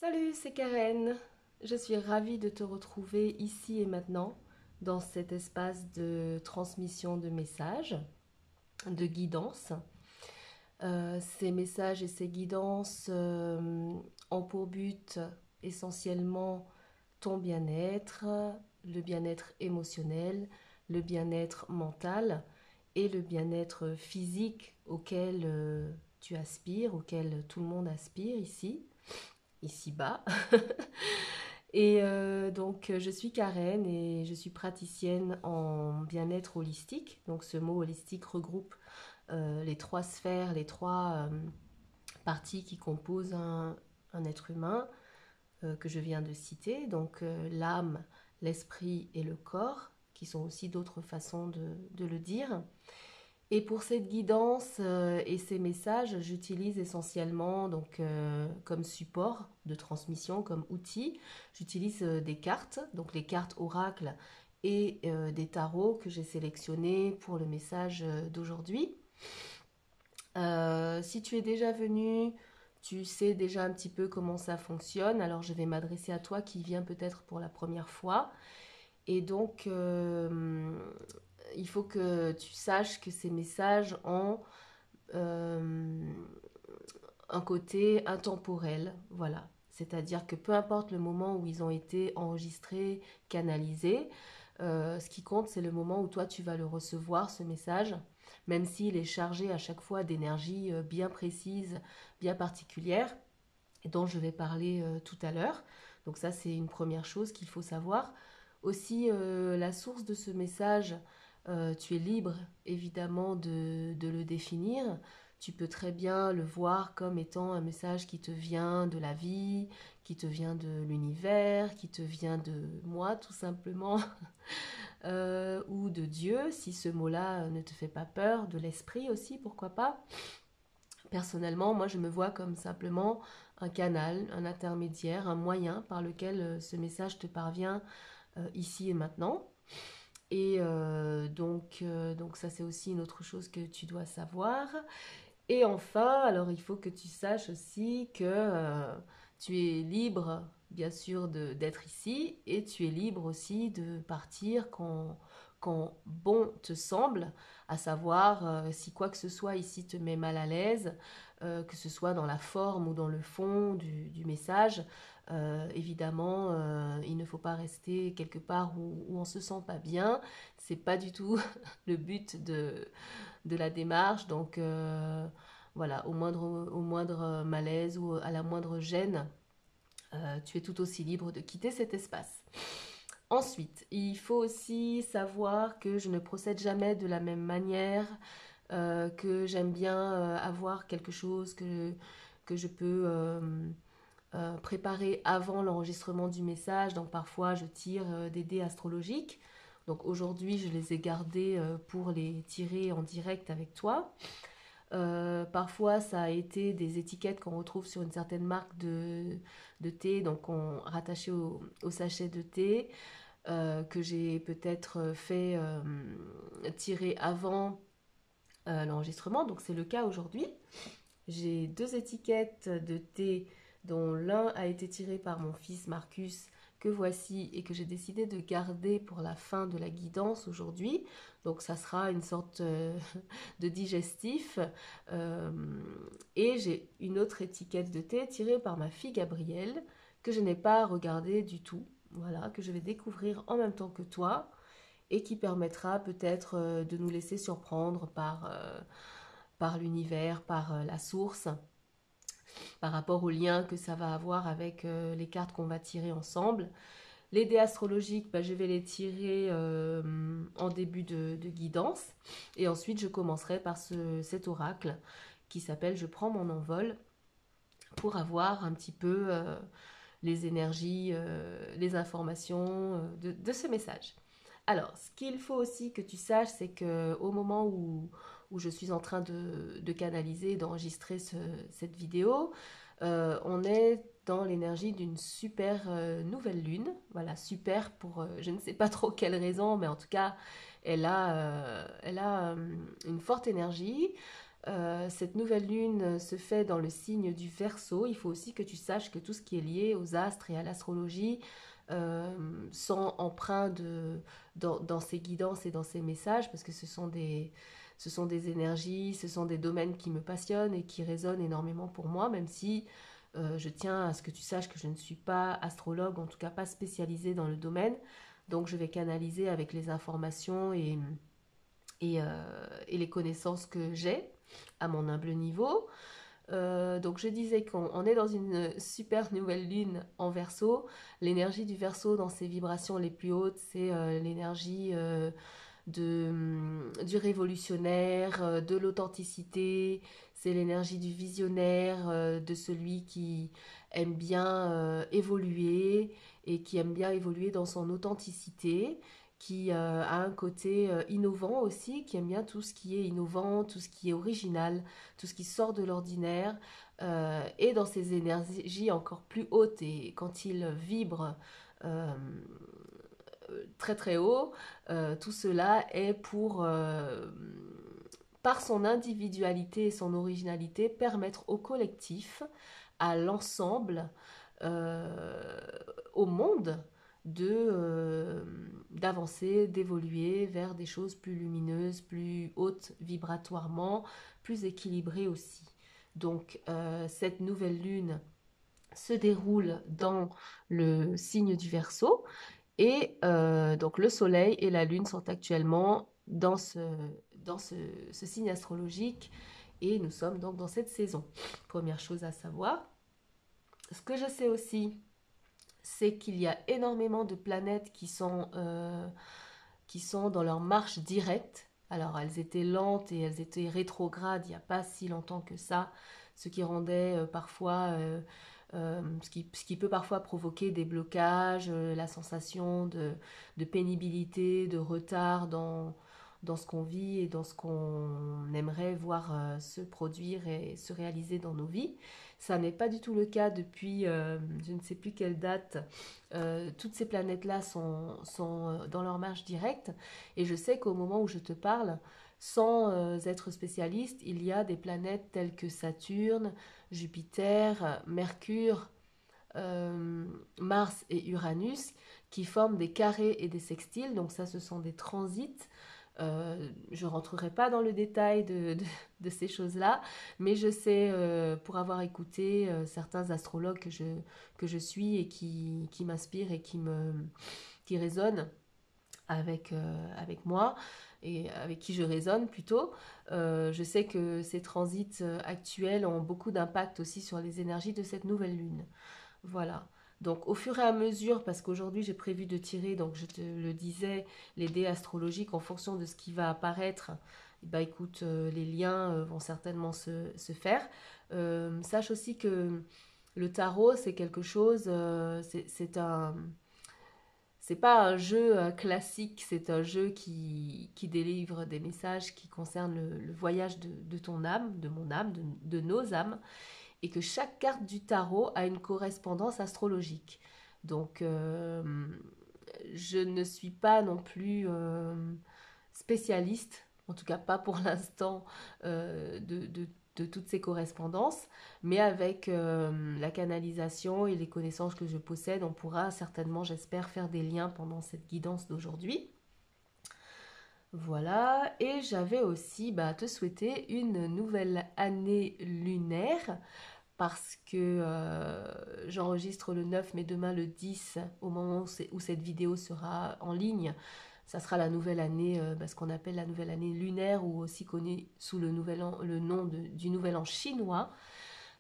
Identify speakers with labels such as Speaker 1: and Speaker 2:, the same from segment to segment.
Speaker 1: Salut, c'est Karen. Je suis ravie de te retrouver ici et maintenant dans cet espace de transmission de messages, de guidance. Ces messages et ces guidances ont pour but essentiellement ton bien-être, le bien-être émotionnel, le bien-être mental et le bien-être physique auquel tu aspires, auquel tout le monde aspire ici-bas. Je suis Karen et je suis praticienne en bien-être holistique. Donc ce mot holistique regroupe les trois sphères, les trois parties qui composent un être humain que je viens de citer. Donc l'âme, l'esprit et le corps, qui sont aussi d'autres façons de le dire. Et pour cette guidance et ces messages, j'utilise essentiellement comme support de transmission, comme outil, j'utilise des cartes, donc les cartes oracles et des tarots que j'ai sélectionnés pour le message d'aujourd'hui. Si tu es déjà venu, tu sais déjà un petit peu comment ça fonctionne. Alors je vais m'adresser à toi qui viens peut-être pour la première fois. Et donc, il faut que tu saches que ces messages ont euh, un côté intemporel, voilà. C'est-à-dire que peu importe le moment où ils ont été enregistrés, canalisés, ce qui compte, c'est le moment où toi, tu vas le recevoir, ce message, même s'il est chargé à chaque fois d'énergie bien précise, bien particulière, dont je vais parler tout à l'heure. Donc ça, c'est une première chose qu'il faut savoir. Aussi, la source de ce message, tu es libre évidemment de le définir. Tu peux très bien le voir comme étant un message qui te vient de la vie, qui te vient de l'univers, qui te vient de moi tout simplement, ou de Dieu, si ce mot-là ne te fait pas peur, de l'esprit aussi, pourquoi pas. Personnellement, moi je me vois comme simplement un canal, un intermédiaire, un moyen par lequel ce message te parvient ici et maintenant. Donc ça c'est aussi une autre chose que tu dois savoir. Et enfin, alors il faut que tu saches aussi que tu es libre, bien sûr, d'être ici et tu es libre aussi de partir quand bon te semble, à savoir si quoi que ce soit ici te met mal à l'aise, que ce soit dans la forme ou dans le fond du message. Évidemment, il ne faut pas rester quelque part où on se sent pas bien. C'est pas du tout le but de la démarche. Donc voilà, au moindre malaise ou à la moindre gêne, tu es tout aussi libre de quitter cet espace. Ensuite, il faut aussi savoir que je ne procède jamais de la même manière, que j'aime bien avoir quelque chose que je peux préparer avant l'enregistrement du message. Donc parfois, je tire des dés astrologiques. Donc aujourd'hui, je les ai gardés pour les tirer en direct avec toi. Parfois, ça a été des étiquettes qu'on retrouve sur une certaine marque de thé, donc rattachées au sachet de thé, que j'ai peut-être fait tirer avant l'enregistrement. Donc c'est le cas aujourd'hui. J'ai deux étiquettes de thé dont l'un a été tiré par mon fils Marcus, que voici et que j'ai décidé de garder pour la fin de la guidance aujourd'hui. Donc ça sera une sorte de digestif. Euh, et j'ai une autre étiquette de thé tirée par ma fille Gabrielle, que je n'ai pas regardée du tout. Voilà, que je vais découvrir en même temps que toi et qui permettra peut-être de nous laisser surprendre par l'univers, par la source, par rapport au lien que ça va avoir avec les cartes qu'on va tirer ensemble. Les dés astrologiques, bah, je vais les tirer en début de guidance. Et ensuite, je commencerai par cet oracle qui s'appelle Je prends mon envol pour avoir un petit peu les énergies, les informations de ce message. Alors, ce qu'il faut aussi que tu saches, c'est que au moment où je suis en train de canaliser, d'enregistrer cette vidéo, on est dans l'énergie d'une super nouvelle lune. Voilà, super pour je ne sais pas trop quelle raison, mais en tout cas, elle a une forte énergie. Cette nouvelle lune se fait dans le signe du Verseau. Il faut aussi que tu saches que tout ce qui est lié aux astres et à l'astrologie sont empreints dans ces guidances et dans ces messages, parce que ce sont des énergies, ce sont des domaines qui me passionnent et qui résonnent énormément pour moi, même si je tiens à ce que tu saches que je ne suis pas astrologue, en tout cas pas spécialisée dans le domaine. Donc je vais canaliser avec les informations et les connaissances que j'ai à mon humble niveau. Donc je disais qu'on est dans une super nouvelle lune en Verseau. L'énergie du Verseau dans ses vibrations les plus hautes, c'est l'énergie du révolutionnaire, de l'authenticité, c'est l'énergie du visionnaire, de celui qui aime bien évoluer et qui aime bien évoluer dans son authenticité, qui a un côté innovant aussi, qui aime bien tout ce qui est innovant, tout ce qui est original, tout ce qui sort de l'ordinaire, et dans ses énergies encore plus hautes, et quand il vibre très très haut, tout cela est pour, par son individualité et son originalité, permettre au collectif, à l'ensemble, euh, au monde, d'avancer, d'évoluer vers des choses plus lumineuses, plus hautes vibratoirement, plus équilibrées aussi. Donc cette nouvelle lune se déroule dans le signe du Verseau, et donc le Soleil et la Lune sont actuellement dans ce signe astrologique, et nous sommes donc dans cette saison. Première chose à savoir. Ce que je sais aussi, c'est qu'il y a énormément de planètes qui sont dans leur marche directe. Alors elles étaient lentes et elles étaient rétrogrades il n'y a pas si longtemps que ça, ce qui rendait parfois ce qui peut parfois provoquer des blocages, la sensation de pénibilité, de retard dans ce qu'on vit et dans ce qu'on aimerait voir se produire et se réaliser dans nos vies. Ça n'est pas du tout le cas depuis je ne sais plus quelle date. Toutes ces planètes-là sont dans leur marche directe, et je sais qu'au moment où je te parle, sans être spécialiste, il y a des planètes telles que Saturne, Jupiter, Mercure, Mars et Uranus qui forment des carrés et des sextiles. Donc ça, ce sont des transits. Je ne rentrerai pas dans le détail de ces choses-là, mais je sais, pour avoir écouté certains astrologues que je suis et qui m'inspirent et qui résonnent avec moi, et avec qui je résonne plutôt. Je sais que ces transits actuels ont beaucoup d'impact aussi sur les énergies de cette nouvelle lune. Voilà. Donc au fur et à mesure, parce qu'aujourd'hui j'ai prévu de tirer, donc je te le disais, les dés astrologiques en fonction de ce qui va apparaître. Bah écoute, les liens vont certainement se faire. Sache aussi que le tarot, c'est quelque chose, c'est pas un jeu classique, c'est un jeu qui délivre des messages qui concernent le voyage de ton âme, de mon âme, de nos âmes, et que chaque carte du tarot a une correspondance astrologique. Donc, je ne suis pas non plus spécialiste, en tout cas pas pour l'instant, de toutes ces correspondances, mais avec la canalisation et les connaissances que je possède, on pourra certainement, j'espère, faire des liens pendant cette guidance d'aujourd'hui. Voilà, et j'avais aussi te souhaiter une nouvelle année lunaire, parce que j'enregistre le 9, mais demain le 10, au moment où cette vidéo sera en ligne, ça sera la nouvelle année, ce qu'on appelle la nouvelle année lunaire, ou aussi connue sous le nom du nouvel an chinois.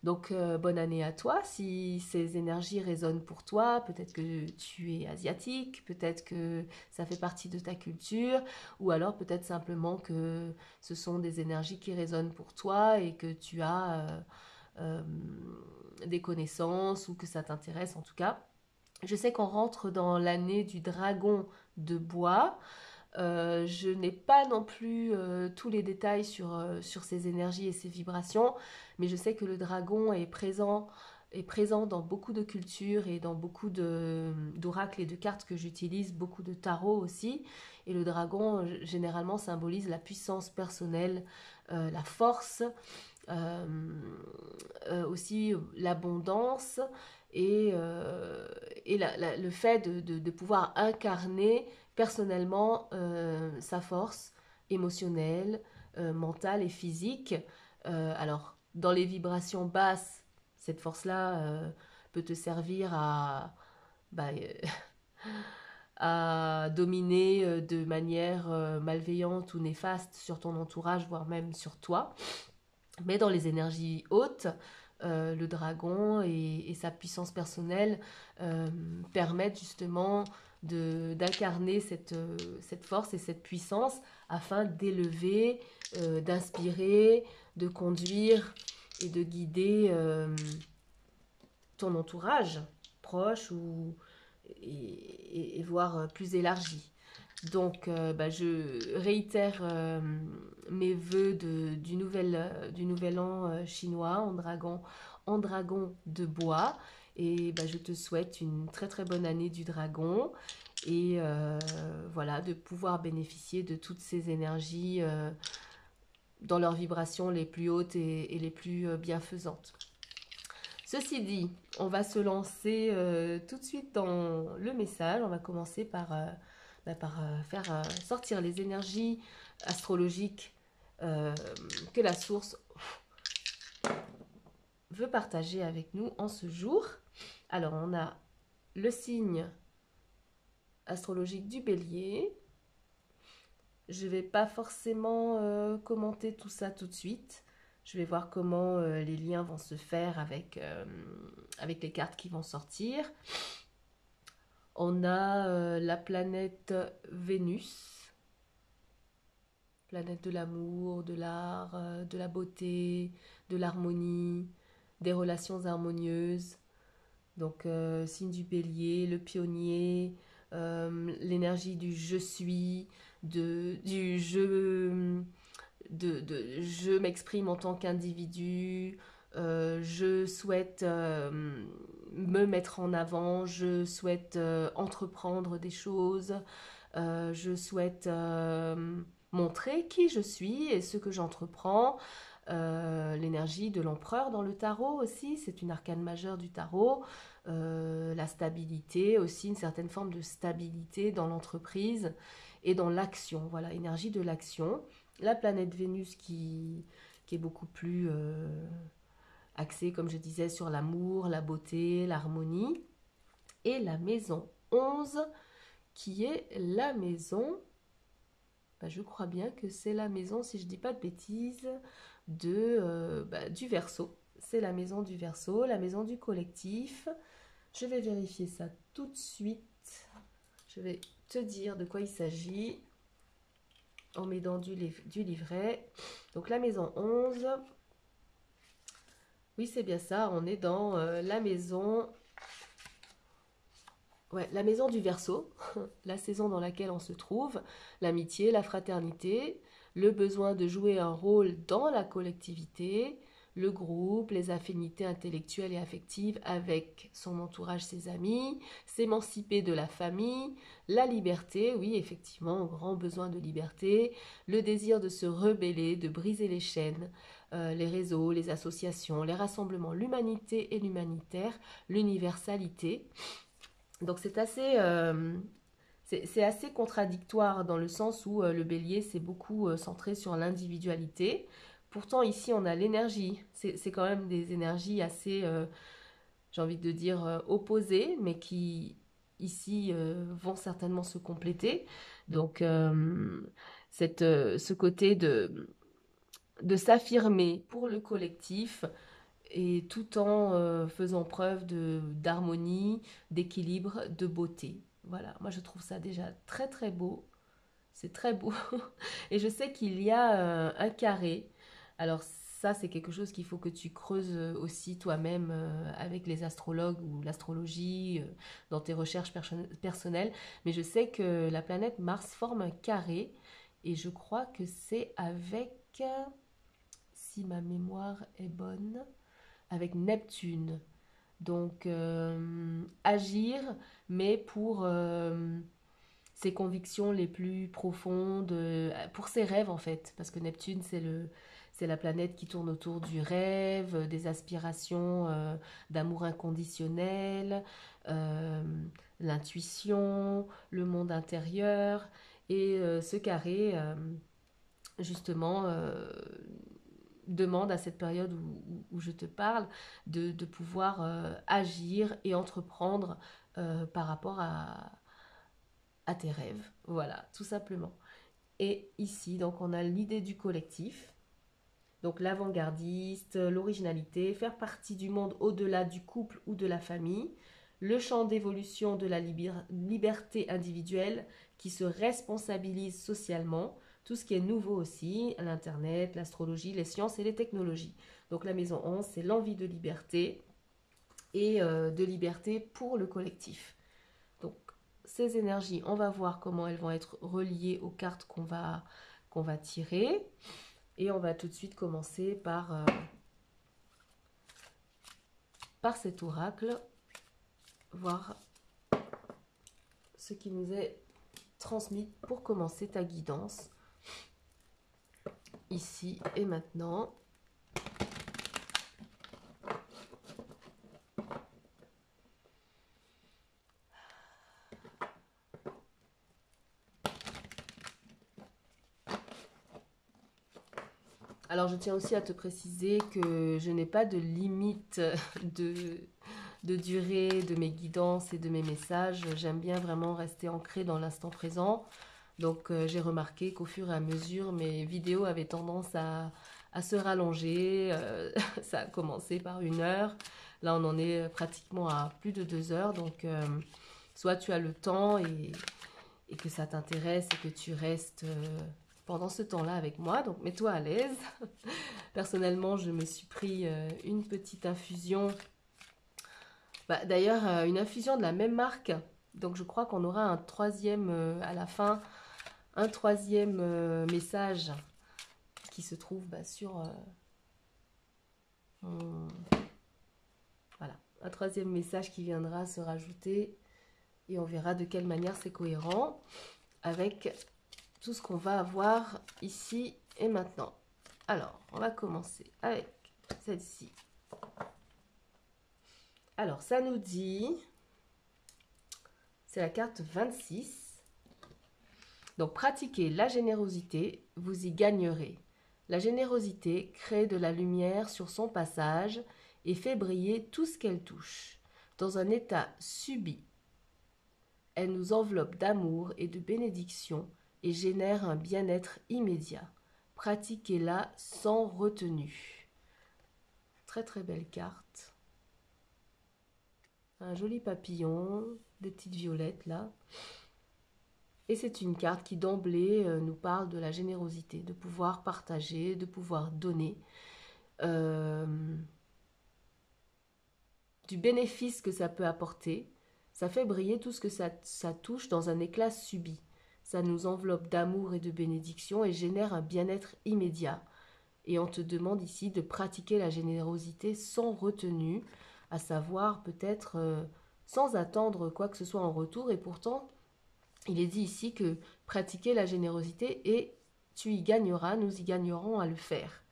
Speaker 1: Donc bonne année à toi, si ces énergies résonnent pour toi. Peut-être que tu es asiatique, peut-être que ça fait partie de ta culture, ou alors peut-être simplement que ce sont des énergies qui résonnent pour toi et que tu as euh, des connaissances, ou que ça t'intéresse en tout cas. Je sais qu'on rentre dans l'année du dragon de bois. Je n'ai pas non plus tous les détails sur ces énergies et ces vibrations, mais je sais que le dragon est présent est présent dans beaucoup de cultures et dans beaucoup d'oracles et de cartes que j'utilise, beaucoup de tarot aussi. Et le dragon, généralement, symbolise la puissance personnelle, la force, euh, aussi l'abondance et le fait de pouvoir incarner personnellement sa force émotionnelle, mentale et physique. Alors, dans les vibrations basses, cette force-là peut te servir bah, à dominer de manière malveillante ou néfaste sur ton entourage, voire même sur toi. Mais dans les énergies hautes, le dragon et sa puissance personnelle permettent justement d'incarner cette force et cette puissance afin d'élever, d'inspirer, de conduire et de guider ton entourage proche et voire plus élargi. Donc, je réitère mes vœux du nouvel an chinois en dragon de bois. Et je te souhaite une très très bonne année du dragon. Et voilà, de pouvoir bénéficier de toutes ces énergies dans leurs vibrations les plus hautes et les plus bienfaisantes. Ceci dit, on va se lancer tout de suite dans le message. On va commencer par faire sortir les énergies astrologiques que la source veut partager avec nous en ce jour. Alors, on a le signe astrologique du Bélier. Je ne vais pas forcément commenter tout ça tout de suite. Je vais voir comment les liens vont se faire avec les cartes qui vont sortir. On a la planète Vénus, planète de l'amour, de l'art, de la beauté, de l'harmonie, des relations harmonieuses. Donc, signe du Bélier, le pionnier, l'énergie du je suis, du je m'exprime en tant qu'individu, je souhaite me mettre en avant, je souhaite entreprendre des choses, je souhaite montrer qui je suis et ce que j'entreprends. L'énergie de l'empereur dans le tarot aussi, c'est une arcane majeure du tarot. La stabilité aussi, une certaine forme de stabilité dans l'entreprise et dans l'action. Voilà, énergie de l'action. La planète Vénus qui est beaucoup plus axée, comme je disais, sur l'amour, la beauté, l'harmonie. Et la maison 11 qui est la maison, je crois bien que c'est la maison, si je ne dis pas de bêtises, du Verseau. C'est la maison du Verseau, la maison du collectif. Je vais vérifier ça tout de suite. Je vais te dire de quoi il s'agit en m'aidant du livret. Donc la maison 11. Oui, c'est bien ça. On est dans la maison... Ouais, la maison du Verseau, la saison dans laquelle on se trouve, l'amitié, la fraternité, le besoin de jouer un rôle dans la collectivité, le groupe, les affinités intellectuelles et affectives avec son entourage, ses amis, s'émanciper de la famille, la liberté, oui, effectivement, grand besoin de liberté, le désir de se rebeller, de briser les chaînes, les réseaux, les associations, les rassemblements, l'humanité et l'humanitaire, l'universalité. Donc c'est assez contradictoire dans le sens où le bélier c'est beaucoup centré sur l'individualité. Pourtant ici on a l'énergie. C'est quand même des énergies assez, j'ai envie de dire, opposées, mais qui ici vont certainement se compléter. Donc ce côté de s'affirmer pour le collectif et tout en faisant preuve d'harmonie, d'équilibre, de beauté. Voilà, moi je trouve ça déjà très très beau. C'est très beau. Et je sais qu'il y a un carré. Alors ça, c'est quelque chose qu'il faut que tu creuses aussi toi-même avec les astrologues ou l'astrologie dans tes recherches personnelles. Mais je sais que la planète Mars forme un carré et je crois que c'est avec, si ma mémoire est bonne, avec Neptune. Donc, agir, mais pour ses convictions les plus profondes, pour ses rêves en fait. Parce que Neptune, c'est la planète qui tourne autour du rêve, des aspirations d'amour inconditionnel, euh, l'intuition, le monde intérieur. Et ce carré, justement, demande à cette période où je te parle de pouvoir agir et entreprendre par rapport à tes rêves. Voilà, tout simplement. Et ici, donc, on a l'idée du collectif. Donc, l'avant-gardiste, l'originalité, faire partie du monde au-delà du couple ou de la famille, le champ d'évolution de la liberté individuelle qui se responsabilise socialement, tout ce qui est nouveau aussi, l'Internet, l'astrologie, les sciences et les technologies. Donc, la maison 11, c'est l'envie de liberté et de liberté pour le collectif. Donc, ces énergies, on va voir comment elles vont être reliées aux cartes qu'on va tirer. Et on va tout de suite commencer par cet oracle, voir ce qui nous est transmis pour commencer ta guidance, ici et maintenant. Alors, je tiens aussi à te préciser que je n'ai pas de limite de, de durée de mes guidances et de mes messages. J'aime bien vraiment rester ancrée dans l'instant présent. Donc, j'ai remarqué qu'au fur et à mesure, mes vidéos avaient tendance à se rallonger. Ça a commencé par 1 heure. Là, on en est pratiquement à plus de 2 heures. Donc, soit tu as le temps et que ça t'intéresse et que tu restes pendant ce temps-là avec moi. Donc, mets-toi à l'aise. Personnellement, je me suis pris une petite infusion. Bah, d'ailleurs, une infusion de la même marque. Donc, je crois qu'on aura un troisième à la fin, un troisième message qui se trouve sur mon... Voilà, un troisième message qui viendra se rajouter et on verra de quelle manière c'est cohérent avec tout ce qu'on va avoir ici et maintenant. Alors, on va commencer avec celle-ci. Alors, ça nous dit, c'est la carte 26. Donc, pratiquez la générosité, vous y gagnerez. La générosité crée de la lumière sur son passage et fait briller tout ce qu'elle touche. Dans un état subi, elle nous enveloppe d'amour et de bénédiction et génère un bien-être immédiat. Pratiquez-la sans retenue. Très très belle carte. Un joli papillon, des petites violettes là. Et c'est une carte qui d'emblée nous parle de la générosité, de pouvoir partager, de pouvoir donner, euh, du bénéfice que ça peut apporter. Ça fait briller tout ce que ça touche dans un éclat subi. Ça nous enveloppe d'amour et de bénédiction et génère un bien-être immédiat. Et on te demande ici de pratiquer la générosité sans retenue, à savoir peut-être sans attendre quoi que ce soit en retour. Et pourtant, il est dit ici que pratiquer la générosité et tu y gagneras, nous y gagnerons à le faire.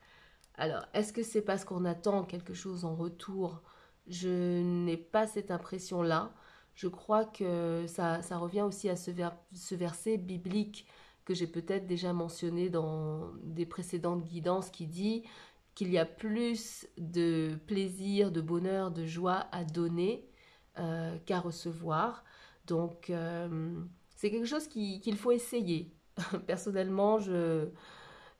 Speaker 1: Alors, est-ce que c'est parce qu'on attend quelque chose en retour? Je n'ai pas cette impression-là. Je crois que ça revient aussi à ce verset biblique que j'ai peut-être déjà mentionné dans des précédentes guidances qui dit qu'il y a plus de plaisir, de bonheur, de joie à donner qu'à recevoir. Donc, c'est quelque chose qu'il faut essayer. Personnellement,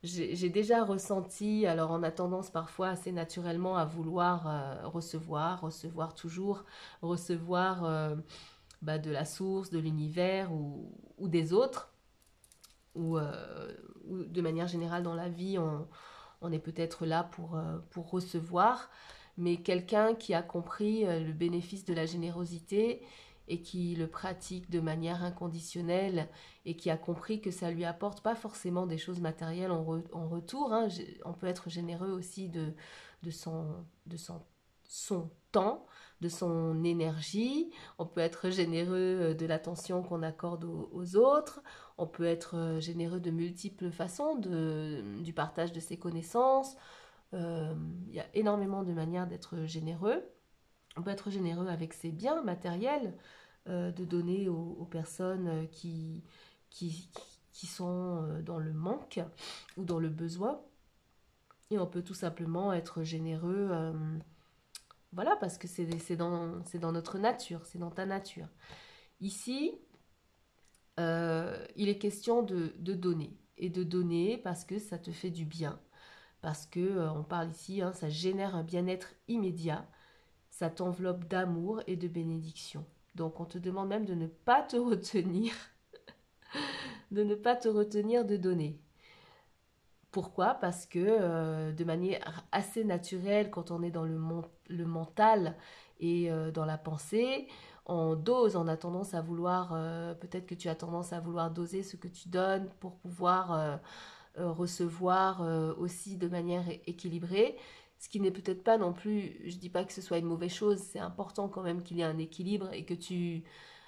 Speaker 1: j'ai déjà ressenti, alors on a tendance parfois assez naturellement à vouloir recevoir toujours, recevoir de la source, de l'univers ou des autres, ou de manière générale dans la vie, on est peut-être là pour recevoir, mais quelqu'un qui a compris le bénéfice de la générosité et qui le pratique de manière inconditionnelle et qui a compris que ça lui apporte pas forcément des choses matérielles en retour. Hein. On peut être généreux aussi de son temps, de son énergie. On peut être généreux de l'attention qu'on accorde aux autres. On peut être généreux de multiples façons, du partage de ses connaissances. Il y a énormément de manières d'être généreux. On peut être généreux avec ses biens matériels, de donner aux personnes qui, qui sont dans le manque ou dans le besoin. Et on peut tout simplement être généreux, voilà, parce que c'est dans notre nature, c'est dans ta nature. Ici, il est question de donner. Et de donner parce que ça te fait du bien. Parce que, on parle ici, hein, ça génère un bien-être immédiat. Ça t'enveloppe d'amour et de bénédiction. Donc on te demande même de ne pas te retenir, de ne pas te retenir de donner. Pourquoi? Parce que de manière assez naturelle, quand on est dans le mental et dans la pensée, on dose, on a tendance à vouloir, peut-être que tu as tendance à vouloir doser ce que tu donnes pour pouvoir recevoir aussi de manière équilibrée. Ce qui n'est peut-être pas non plus, je dis pas que ce soit une mauvaise chose, c'est important quand même qu'il y ait un équilibre et que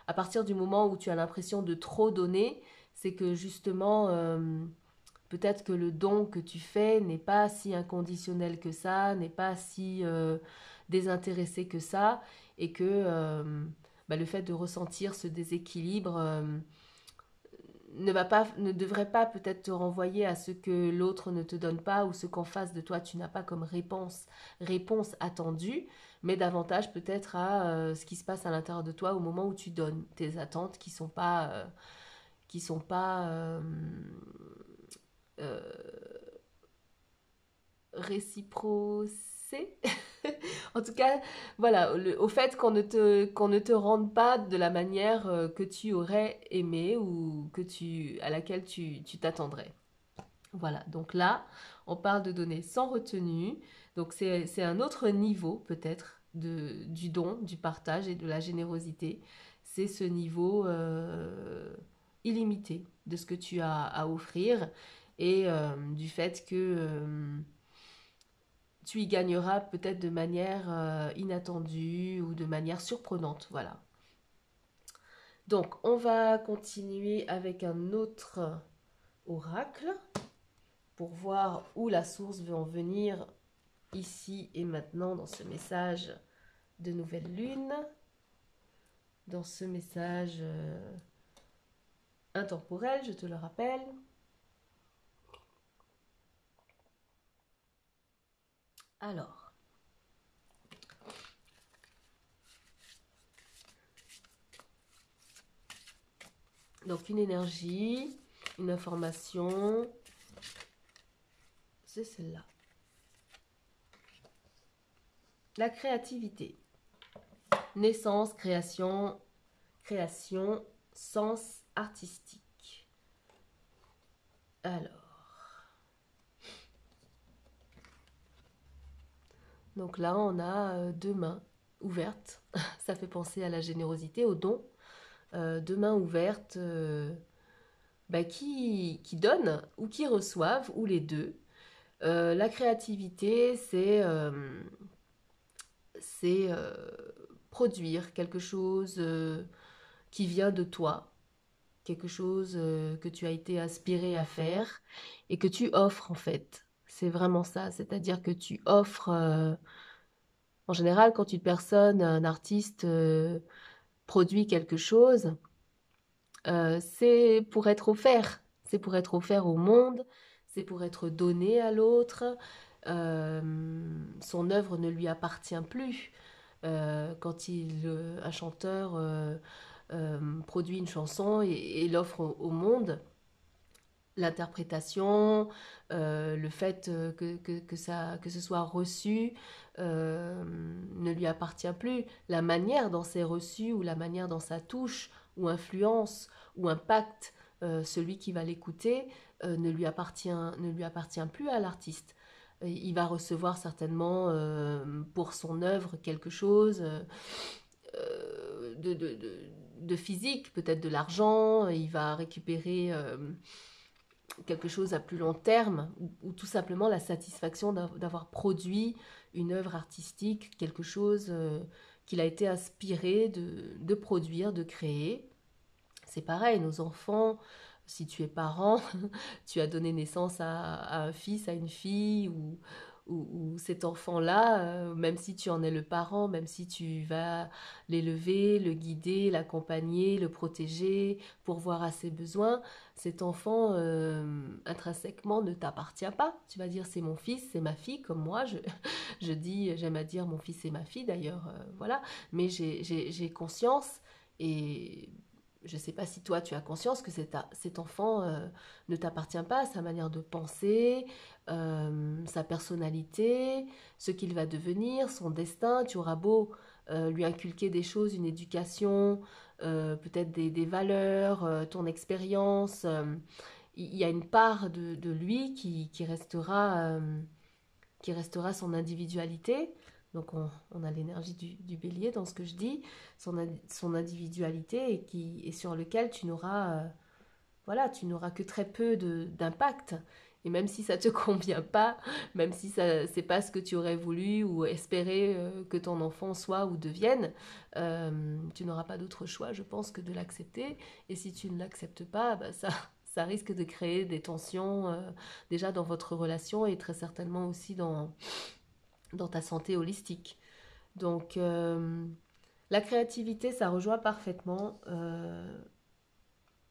Speaker 1: à partir du moment où tu as l'impression de trop donner, c'est que justement, peut-être que le don que tu fais n'est pas si inconditionnel que ça, n'est pas si désintéressé que ça, et que le fait de ressentir ce déséquilibre ne devrait pas peut-être te renvoyer à ce que l'autre ne te donne pas ou ce qu'en face de toi tu n'as pas comme réponse attendue, mais davantage peut-être à ce qui se passe à l'intérieur de toi au moment où tu donnes tes attentes qui sont pas euh, réciprocées. En tout cas, voilà, au fait qu'on ne te rende pas de la manière que tu aurais aimé ou à laquelle tu t'attendrais. Voilà, donc là, on parle de donner sans retenue. Donc c'est un autre niveau peut-être du don, du partage et de la générosité. C'est ce niveau illimité de ce que tu as à offrir et du fait que tu y gagneras peut-être de manière inattendue ou de manière surprenante. Voilà. Donc, on va continuer avec un autre oracle pour voir où la source veut en venir ici et maintenant dans ce message de nouvelle lune, dans ce message intemporel, je te le rappelle. Alors, donc une énergie, une information, c'est celle-là. La créativité. Naissance, création, sens artistique. Alors, donc là on a deux mains ouvertes. Ça fait penser à la générosité, au don. Deux mains ouvertes qui donnent ou qui reçoivent, ou les deux. La créativité, c'est produire quelque chose qui vient de toi, quelque chose que tu as été inspiré à faire et que tu offres en fait. C'est vraiment ça, c'est-à-dire que tu offres, en général, quand une personne, un artiste produit quelque chose, c'est pour être offert, c'est pour être offert au monde, c'est pour être donné à l'autre. Son œuvre ne lui appartient plus. Quand un chanteur produit une chanson et l'offre au monde, l'interprétation, le fait que ce soit reçu ne lui appartient plus. La manière dont c'est reçu ou la manière dont ça touche ou influence ou impacte celui qui va l'écouter ne lui appartient plus à l'artiste. Il va recevoir certainement pour son œuvre quelque chose de physique, peut-être de l'argent, il va récupérer quelque chose à plus long terme ou tout simplement la satisfaction d'avoir produit une œuvre artistique, quelque chose qu'il a été inspiré de produire, de créer. C'est pareil, nos enfants, si tu es parent, tu as donné naissance à un fils, à une fille, ou cet enfant-là, même si tu en es le parent, même si tu vas l'élever, le guider, l'accompagner, le protéger, pourvoir à ses besoins, cet enfant intrinsèquement ne t'appartient pas. Tu vas dire c'est mon fils, c'est ma fille, comme moi, je dis, j'aime à dire mon fils et ma fille d'ailleurs, voilà, mais j'ai conscience et je ne sais pas si toi tu as conscience que cet enfant ne t'appartient pas, sa manière de penser, sa personnalité, ce qu'il va devenir, son destin. Tu auras beau lui inculquer des choses, une éducation, peut-être des valeurs, ton expérience. Il y a une part de lui qui restera son individualité. Donc on a l'énergie du bélier dans ce que je dis, son individualité et sur lequel tu n'auras voilà, tu n'auras que très peu d'impact. Et même si ça ne te convient pas, même si ça c'est pas ce que tu aurais voulu ou espéré que ton enfant soit ou devienne, tu n'auras pas d'autre choix, je pense, que de l'accepter. Et si tu ne l'acceptes pas, bah, ça risque de créer des tensions déjà dans votre relation et très certainement aussi dans ta santé holistique. Donc, la créativité, ça rejoint parfaitement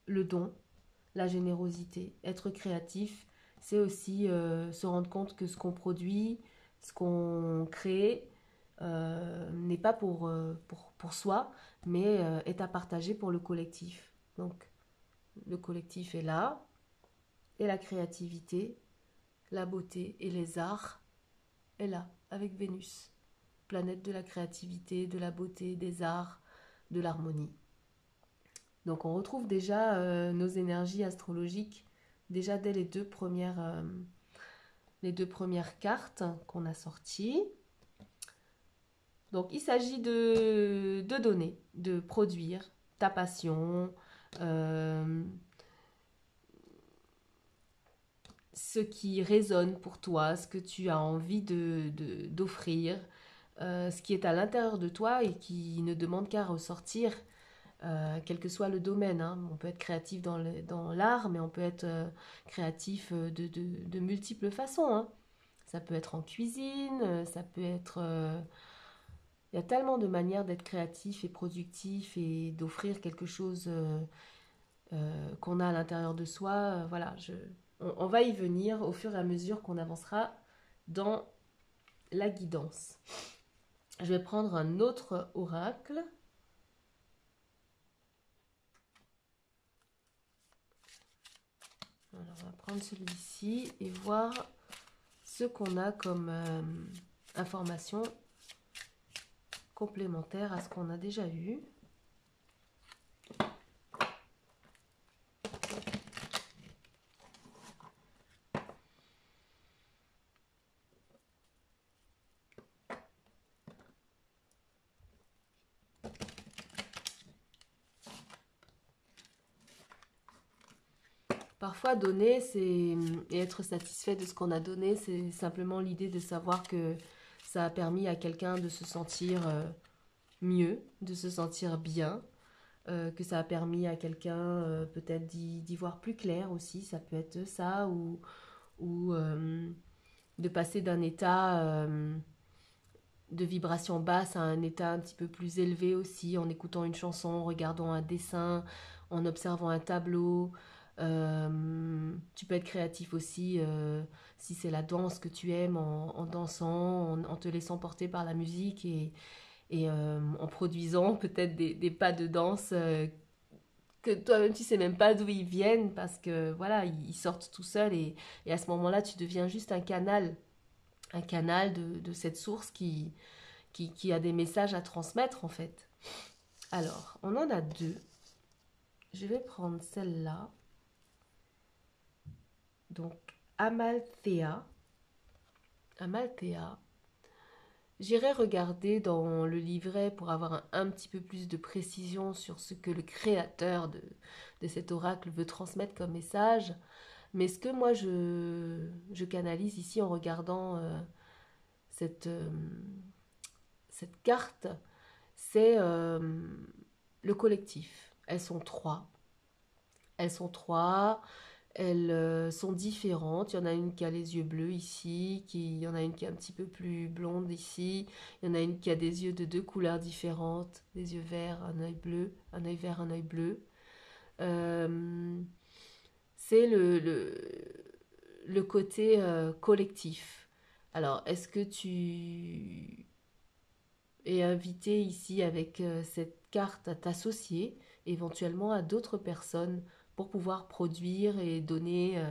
Speaker 1: le don, la générosité. Être créatif, c'est aussi se rendre compte que ce qu'on produit, ce qu'on crée, n'est pas pour soi, mais est à partager pour le collectif. Donc, le collectif est là, et la créativité, la beauté et les arts est là, avec Vénus. Planète de la créativité, de la beauté, des arts, de l'harmonie. Donc on retrouve déjà nos énergies astrologiques déjà dès les deux premières cartes qu'on a sorties. Donc il s'agit de donner, de produire ta passion, ce qui résonne pour toi, ce que tu as envie d'offrir, ce qui est à l'intérieur de toi et qui ne demande qu'à ressortir, quel que soit le domaine, hein. On peut être créatif dans l'art, mais on peut être créatif de multiples façons, hein. Ça peut être en cuisine, ça peut être... il y a tellement de manières d'être créatif et productif et d'offrir quelque chose qu'on a à l'intérieur de soi. Voilà, on va y venir au fur et à mesure qu'on avancera dans la guidance. Je vais prendre un autre oracle. Alors, on va prendre celui-ci et voir ce qu'on a comme information complémentaire à ce qu'on a déjà eu. Parfois, donner et être satisfait de ce qu'on a donné, c'est simplement l'idée de savoir que ça a permis à quelqu'un de se sentir mieux, de se sentir bien, que ça a permis à quelqu'un peut-être d'y voir plus clair aussi, ça peut être ça, ou de passer d'un état de vibration basse à un état un petit peu plus élevé aussi, en écoutant une chanson, en regardant un dessin, en observant un tableau. Tu peux être créatif aussi si c'est la danse que tu aimes, en dansant, en te laissant porter par la musique et en produisant peut-être des pas de danse que toi-même tu sais même pas d'où ils viennent parce que voilà, ils sortent tout seuls et à ce moment-là, tu deviens juste un canal de cette source qui a des messages à transmettre en fait. Alors, on en a deux. Je vais prendre celle-là. Donc, Amalthea. Amalthea. J'irai regarder dans le livret pour avoir un petit peu plus de précision sur ce que le créateur de cet oracle veut transmettre comme message. Mais ce que moi je canalise ici en regardant cette, cette carte, c'est le collectif. Elles sont trois. Elles sont trois. Elles sont différentes. Il y en a une qui a les yeux bleus ici, il y en a une qui est un petit peu plus blonde ici, il y en a une qui a des yeux de deux couleurs différentes, des yeux verts, un œil bleu, un œil vert, un œil bleu. Euh, c'est le côté collectif. Alors, est-ce que tu es invité ici avec cette carte à t'associer éventuellement à d'autres personnes pour pouvoir produire et donner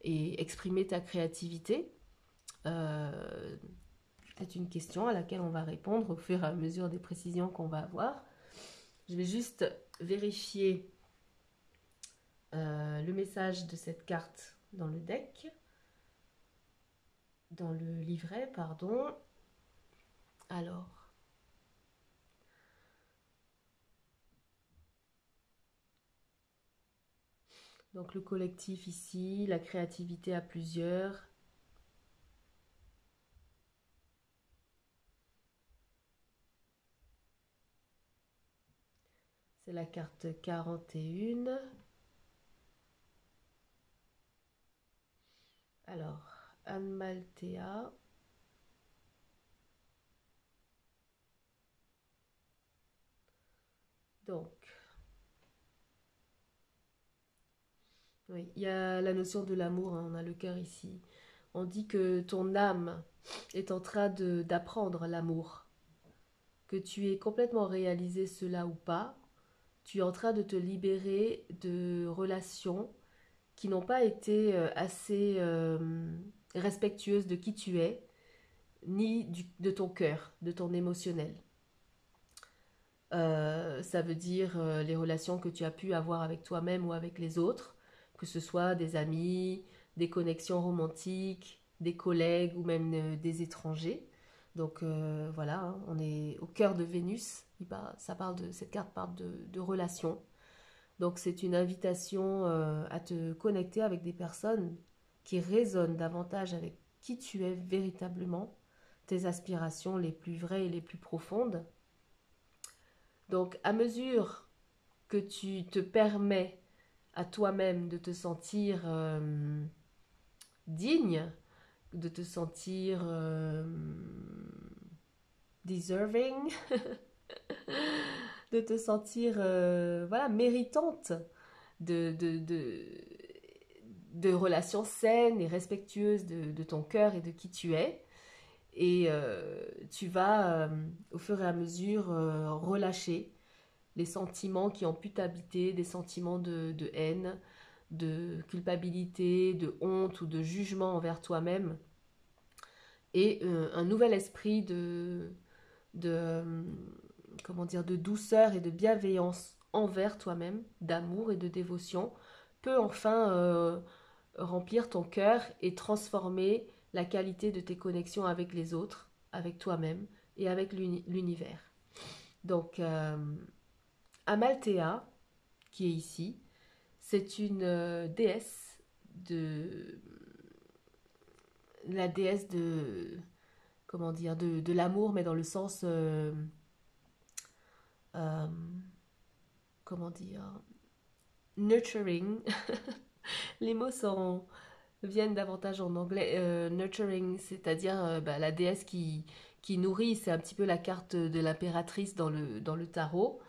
Speaker 1: et exprimer ta créativité? Euh, c'est une question à laquelle on va répondre au fur et à mesure des précisions qu'on va avoir. Je vais juste vérifier le message de cette carte dans le deck, dans le livret, pardon. Alors, donc le collectif ici, la créativité à plusieurs. C'est la carte 41. Alors, Anmaltea. Donc, oui, il y a la notion de l'amour, hein, on a le cœur ici. On dit que ton âme est en train d'apprendre l'amour, que tu es complètement réalisé cela ou pas, tu es en train de te libérer de relations qui n'ont pas été assez respectueuses de qui tu es, ni de ton cœur, de ton émotionnel. Ça veut dire les relations que tu as pu avoir avec toi-même ou avec les autres, que ce soit des amis, des connexions romantiques, des collègues ou même des étrangers. Donc voilà, hein, on est au cœur de Vénus. Ça parle cette carte parle de relations. Donc c'est une invitation à te connecter avec des personnes qui résonnent davantage avec qui tu es véritablement, tes aspirations les plus vraies et les plus profondes. Donc à mesure que tu te permets à toi-même de te sentir digne, de te sentir deserving, de te sentir voilà, méritante de, de relations saines et respectueuses de ton cœur et de qui tu es. Et tu vas, au fur et à mesure, relâcher les sentiments qui ont pu t'habiter, des sentiments de haine, de culpabilité, de honte ou de jugement envers toi-même, et un nouvel esprit de, comment dire, de douceur et de bienveillance envers toi-même, d'amour et de dévotion, peut enfin remplir ton cœur et transformer la qualité de tes connexions avec les autres, avec toi-même et avec l'univers. Donc, Amalthea, qui est ici, c'est une déesse de la déesse de comment dire de l'amour, mais dans le sens euh, comment dire nurturing. Les mots viennent davantage en anglais. Nurturing, c'est-à-dire la déesse qui nourrit. C'est un petit peu la carte de l'impératrice dans le tarot.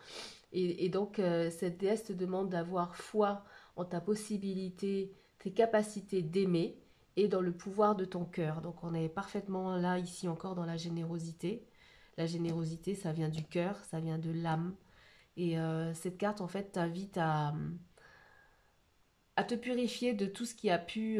Speaker 1: Et donc, cette déesse te demande d'avoir foi en ta possibilité, tes capacités d'aimer et dans le pouvoir de ton cœur. Donc, on est parfaitement là, ici encore, dans la générosité. La générosité, ça vient du cœur, ça vient de l'âme. Et cette carte, en fait, t'invite à te purifier de tout ce qui a pu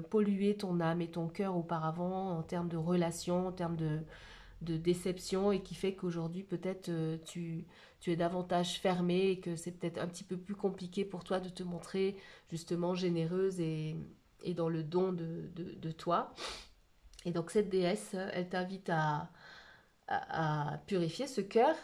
Speaker 1: polluer ton âme et ton cœur auparavant en termes de relations, en termes de déception et qui fait qu'aujourd'hui peut-être tu es davantage fermée et que c'est peut-être un petit peu plus compliqué pour toi de te montrer justement généreuse et dans le don de toi. Et donc cette déesse, elle t'invite à purifier ce cœur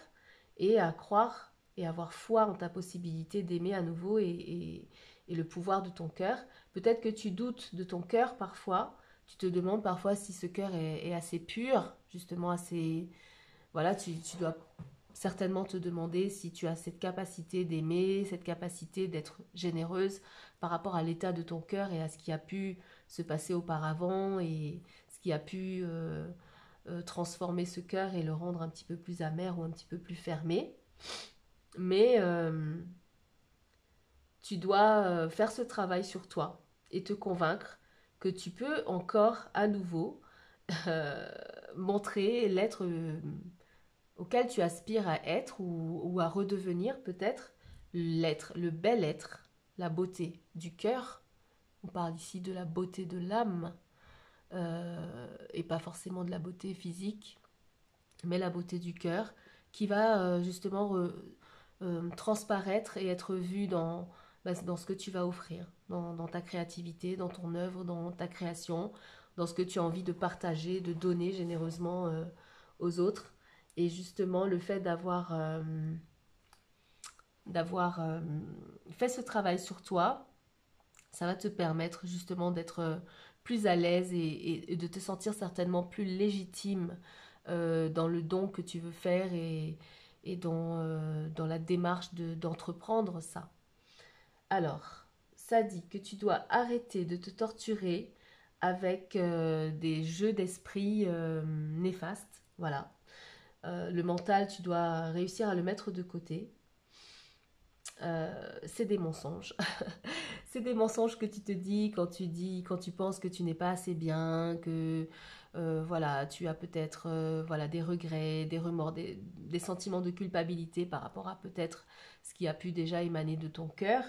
Speaker 1: et à croire et avoir foi en ta possibilité d'aimer à nouveau et le pouvoir de ton cœur. Peut-être que tu doutes de ton cœur parfois, Tu te demandes parfois si ce cœur est assez pur, justement assez... Voilà, tu dois certainement te demander si tu as cette capacité d'aimer, cette capacité d'être généreuse par rapport à l'état de ton cœur et à ce qui a pu se passer auparavant et ce qui a pu transformer ce cœur et le rendre un petit peu plus amer ou un petit peu plus fermé. Mais tu dois faire ce travail sur toi et te convaincre que tu peux encore à nouveau euh, montrer l'être auquel tu aspires à être ou à redevenir peut-être l'être, le bel être, la beauté du cœur. On parle ici de la beauté de l'âme et pas forcément de la beauté physique, mais la beauté du cœur qui va justement transparaître et être vue dans ce que tu vas offrir, dans ta créativité, dans ton œuvre, dans ta création, dans ce que tu as envie de partager, de donner généreusement aux autres. Et justement, le fait d'avoir fait ce travail sur toi, ça va te permettre justement d'être plus à l'aise et de te sentir certainement plus légitime dans le don que tu veux faire et dans la démarche d'entreprendre ça. Alors, ça dit que tu dois arrêter de te torturer avec des jeux d'esprit néfastes. Voilà. Le mental, tu dois réussir à le mettre de côté. C'est des mensonges. C'est des mensonges que tu te dis, quand tu penses que tu n'es pas assez bien, que voilà, tu as peut-être voilà, des regrets, des remords, des sentiments de culpabilité par rapport à peut-être ce qui a pu déjà émaner de ton cœur.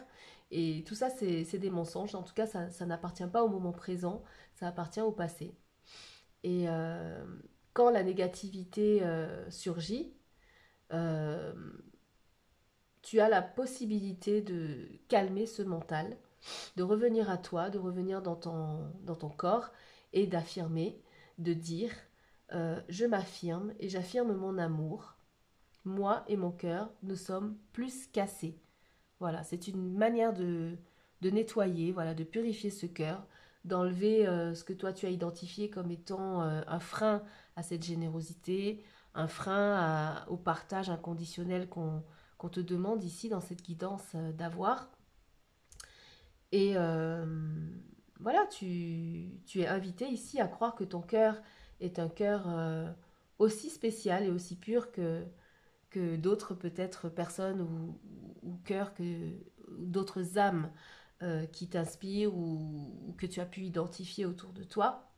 Speaker 1: Et tout ça, c'est des mensonges. En tout cas, ça n'appartient pas au moment présent, ça appartient au passé. Et quand la négativité surgit, euh, tu as la possibilité de calmer ce mental, de revenir à toi, de revenir dans ton corps et d'affirmer, de dire je m'affirme et j'affirme mon amour. Moi et mon cœur, nous sommes plus qu'assez. Voilà, c'est une manière de nettoyer, voilà, de purifier ce cœur, d'enlever ce que toi tu as identifié comme étant un frein à cette générosité, un frein au partage inconditionnel qu'on te demande ici dans cette guidance d'avoir. Et voilà, tu es invité ici à croire que ton cœur est un cœur aussi spécial et aussi pur que d'autres peut-être personnes ou cœurs, ou d'autres âmes qui t'inspirent ou que tu as pu identifier autour de toi.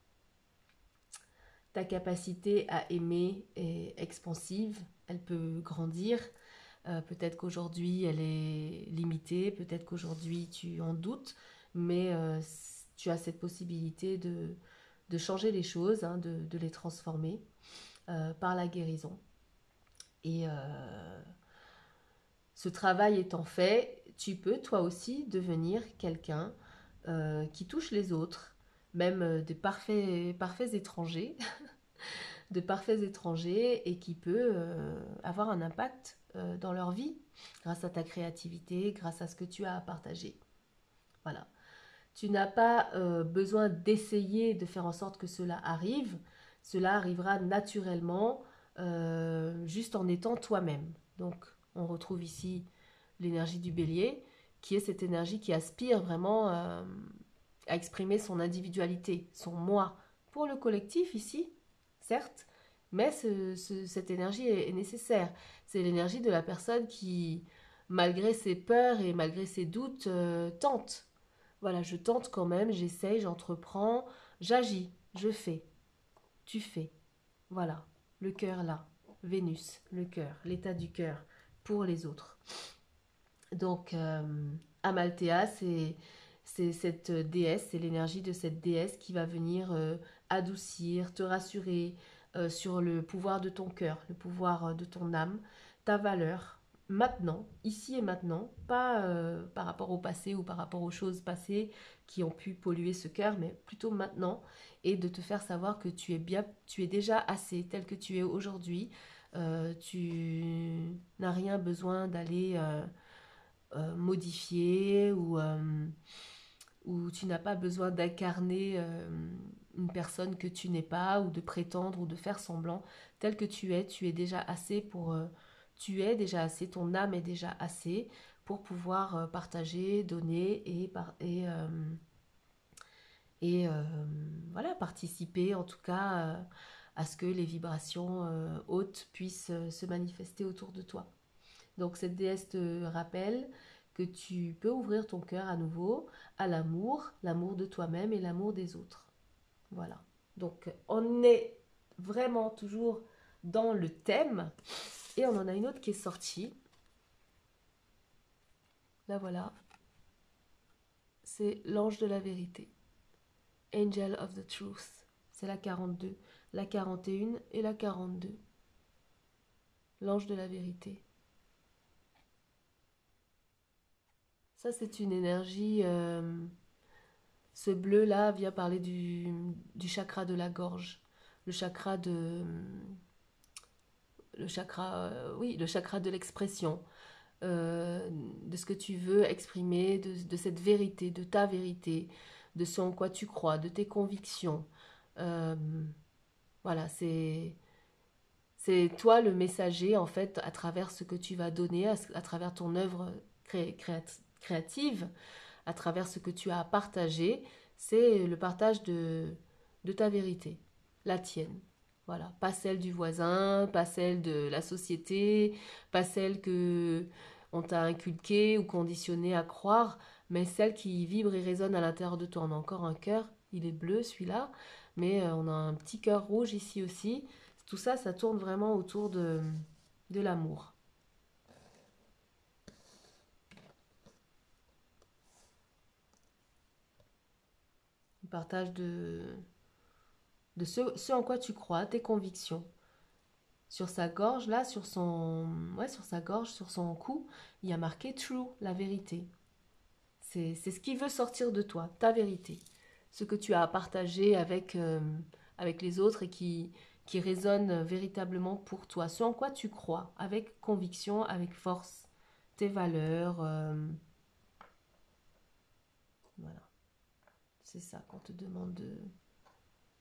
Speaker 1: Ta capacité à aimer est expansive, elle peut grandir. Peut-être qu'aujourd'hui elle est limitée, peut-être qu'aujourd'hui tu en doutes, mais tu as cette possibilité de changer les choses, hein, de les transformer par la guérison. Et ce travail étant fait, tu peux toi aussi devenir quelqu'un qui touche les autres, même des parfaits étrangers, de parfaits étrangers, et qui peut avoir un impact dans leur vie grâce à ta créativité, grâce à ce que tu as à partager. Voilà. Tu n'as pas besoin d'essayer de faire en sorte que cela arrive. Cela arrivera naturellement, juste en étant toi-même. Donc, on retrouve ici l'énergie du bélier, qui est cette énergie qui aspire vraiment à exprimer son individualité, son moi, pour le collectif ici, certes, mais cette énergie est nécessaire. C'est l'énergie de la personne qui, malgré ses peurs et malgré ses doutes, tente. Voilà, je tente quand même, j'essaye, j'entreprends, j'agis, je fais, tu fais. Voilà, le cœur là, Vénus, le cœur, l'état du cœur pour les autres. Donc, Amalthea, c'est cette déesse, c'est l'énergie de cette déesse qui va venir adoucir, te rassurer sur le pouvoir de ton cœur, le pouvoir de ton âme, ta valeur, maintenant, ici et maintenant, pas par rapport au passé ou par rapport aux choses passées qui ont pu polluer ce cœur, mais plutôt maintenant, et de te faire savoir que tu es bien, tu es déjà assez tel que tu es aujourd'hui. Tu n'as rien besoin d'aller modifier ou tu n'as pas besoin d'incarner une personne que tu n'es pas, ou de prétendre, ou de faire semblant. Tel que tu es déjà assez pour... tu es déjà assez, ton âme est déjà assez pour pouvoir partager, donner et voilà, participer en tout cas à ce que les vibrations hautes puissent se manifester autour de toi. Donc cette déesse te rappelle que tu peux ouvrir ton cœur à nouveau à l'amour, l'amour de toi-même et l'amour des autres. Voilà. Donc on est vraiment toujours dans le thème et on en a une autre qui est sortie. Là voilà, c'est l'ange de la vérité. Angel of the Truth. C'est la 42, la 41 et la 42. L'ange de la vérité. Ça, c'est une énergie. Ce bleu-là vient parler du chakra de la gorge. Le chakra de. Le chakra. Oui, le chakra de l'expression. De ce que tu veux exprimer, de cette vérité, de ta vérité, de ce en quoi tu crois, de tes convictions. Euh, voilà, c'est toi le messager, en fait, à travers ce que tu vas donner, à travers ton œuvre créative, à travers ce que tu as à partager. C'est le partage de ta vérité, la tienne. Voilà, pas celle du voisin, pas celle de la société, pas celle que on t'a inculquée ou conditionnée à croire, mais celle qui vibre et résonne à l'intérieur de toi. On a encore un cœur, il est bleu celui-là, mais on a un petit cœur rouge ici aussi. Tout ça, ça tourne vraiment autour de l'amour. Le partage de ce en quoi tu crois, tes convictions. Sur sa gorge, là, sur sa gorge, sur son cou, il y a marqué true, la vérité. C'est ce qui veut sortir de toi, ta vérité. Ce que tu as à partager avec les autres et qui résonne véritablement pour toi. Ce en quoi tu crois, avec conviction, avec force. Tes valeurs. Voilà. C'est ça qu'on te demande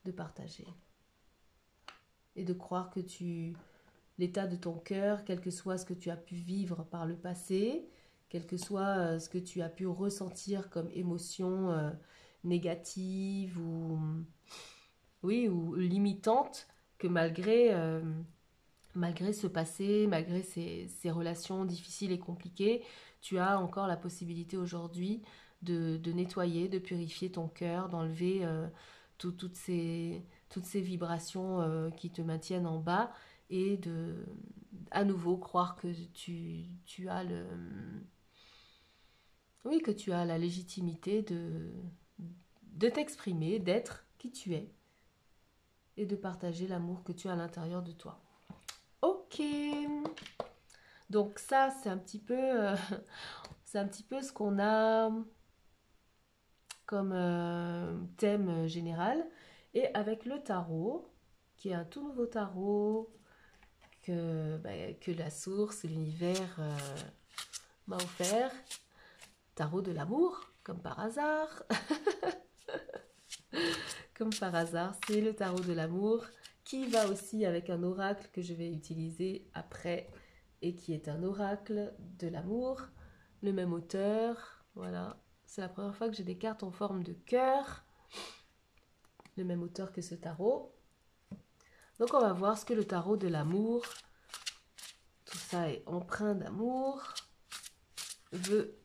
Speaker 1: de partager. Et de croire que l'état de ton cœur, quel que soit ce que tu as pu vivre par le passé, quel que soit ce que tu as pu ressentir comme émotion négative ou, oui, ou limitante, que malgré ce passé, malgré ces relations difficiles et compliquées, tu as encore la possibilité aujourd'hui de nettoyer, de purifier ton cœur, d'enlever toutes ces vibrations qui te maintiennent en bas et de à nouveau croire que tu as oui, que tu as la légitimité de t'exprimer, d'être qui tu es et de partager l'amour que tu as à l'intérieur de toi. Ok, donc ça c'est un petit peu ce qu'on a comme thème général. Et avec le tarot, qui est un tout nouveau tarot que la source, l'univers m'a offert, tarot de l'amour, comme par hasard. Comme par hasard, c'est le tarot de l'amour qui va aussi avec un oracle que je vais utiliser après et qui est un oracle de l'amour, le même auteur, voilà. C'est la première fois que j'ai des cartes en forme de cœur, le même auteur que ce tarot. Donc on va voir ce que le tarot de l'amour, tout ça est empreint d'amour, veut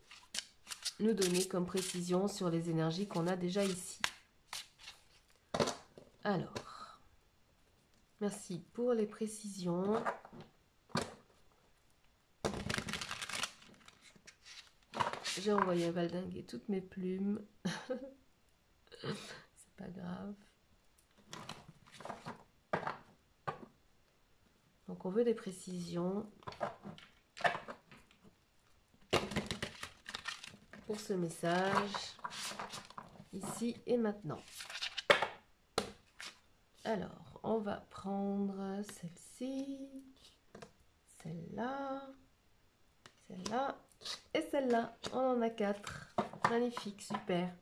Speaker 1: nous donner comme précision sur les énergies qu'on a déjà ici. Alors, merci pour les précisions. J'ai envoyé valdinguer toutes mes plumes. C'est pas grave. Donc on veut des précisions pour ce message, ici et maintenant. Alors, on va prendre celle-ci, celle-là, celle-là et celle-là. On en a 4. Magnifique, super.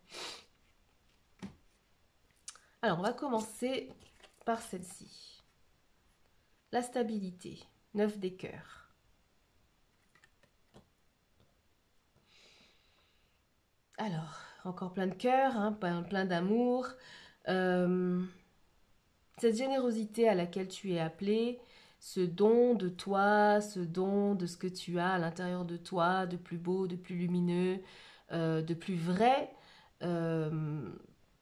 Speaker 1: Alors, on va commencer par celle-ci. La stabilité, 9 des cœurs. Alors, encore plein de cœur, hein, plein d'amour. Cette générosité à laquelle tu es appelé, ce don de toi, ce don de ce que tu as à l'intérieur de toi, de plus beau, de plus lumineux, de plus vrai, euh,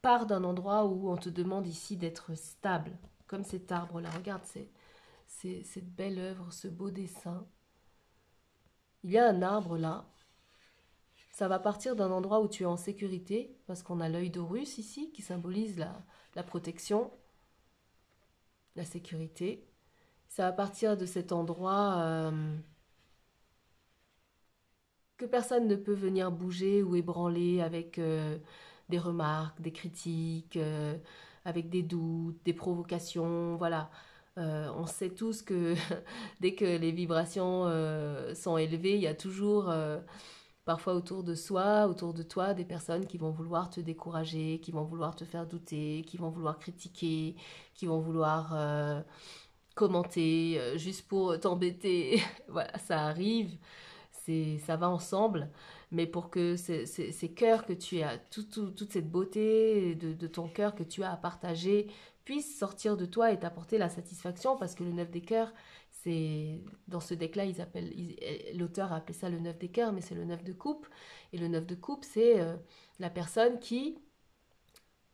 Speaker 1: part d'un endroit où on te demande ici d'être stable, comme cet arbre-là. Regarde cette belle œuvre, ce beau dessin. Il y a un arbre là. Ça va partir d'un endroit où tu es en sécurité, parce qu'on a l'œil d'Horus ici, qui symbolise la protection, la sécurité. Ça va partir de cet endroit que personne ne peut venir bouger ou ébranler avec des remarques, des critiques, avec des doutes, des provocations. Voilà. On sait tous que dès que les vibrations sont élevées, il y a toujours parfois autour de soi, autour de toi, des personnes qui vont vouloir te décourager, qui vont vouloir te faire douter, qui vont vouloir critiquer, qui vont vouloir commenter juste pour t'embêter. Voilà, ça arrive, ça va ensemble. Mais pour que ces cœurs que tu as, toute cette beauté de ton cœur que tu as à partager puisse sortir de toi et t'apporter la satisfaction, parce que le 9 des cœurs, c'est dans ce deck-là, l'auteur a appelé ça le 9 des cœurs, mais c'est le 9 de coupe. Et le 9 de coupe, c'est la personne qui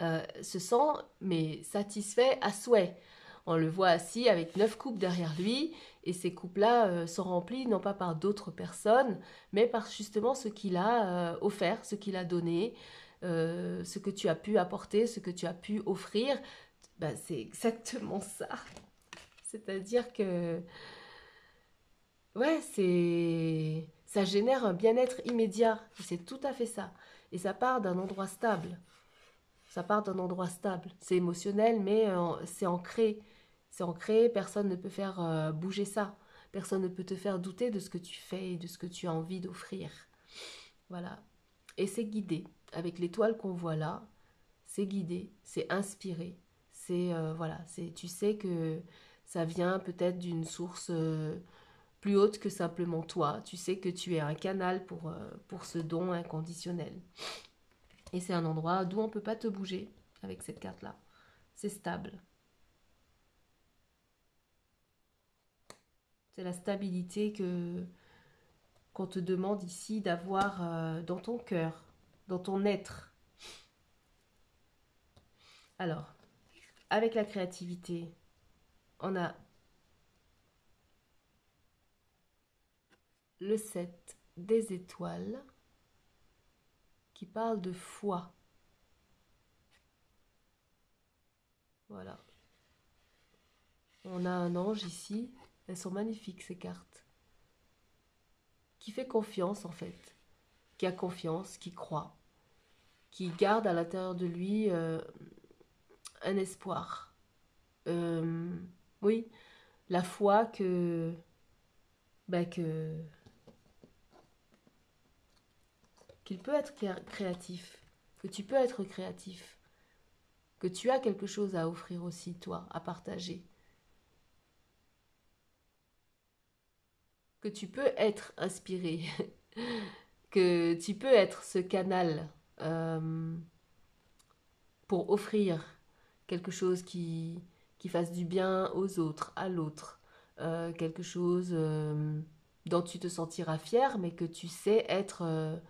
Speaker 1: se sent mais satisfait à souhait. On le voit assis avec 9 coupes derrière lui, et ces coupes-là sont remplies non pas par d'autres personnes, mais par justement ce qu'il a offert, ce qu'il a donné, ce que tu as pu apporter, ce que tu as pu offrir. Ben, c'est exactement ça. C'est-à-dire que, ouais, ça génère un bien-être immédiat. C'est tout à fait ça. Et ça part d'un endroit stable. Ça part d'un endroit stable. C'est émotionnel, mais c'est ancré. C'est ancré, personne ne peut faire bouger ça. Personne ne peut te faire douter de ce que tu fais et de ce que tu as envie d'offrir. Voilà. Et c'est guidé. Avec l'étoile qu'on voit là, c'est guidé, c'est inspiré. Voilà, tu sais que ça vient peut-être d'une source plus haute que simplement toi. Tu sais que tu es un canal pour ce don inconditionnel. Et c'est un endroit d'où on ne peut pas te bouger avec cette carte-là. C'est stable. C'est la stabilité qu'on te demande ici d'avoir dans ton cœur, dans ton être. Alors, avec la créativité, on a le 7 des étoiles qui parle de foi. Voilà. On a un ange ici. Elles sont magnifiques, ces cartes. Qui fait confiance, en fait. Qui a confiance, qui croit. Qui garde à l'intérieur de lui un espoir. Oui, la foi que qu'il peut être créatif. Que tu peux être créatif. Que tu as quelque chose à offrir aussi, toi, à partager. Que tu peux être inspiré. Que tu peux être ce canal pour offrir quelque chose qui fasse du bien aux autres, à l'autre. Quelque chose dont tu te sentiras fier, mais que tu sais être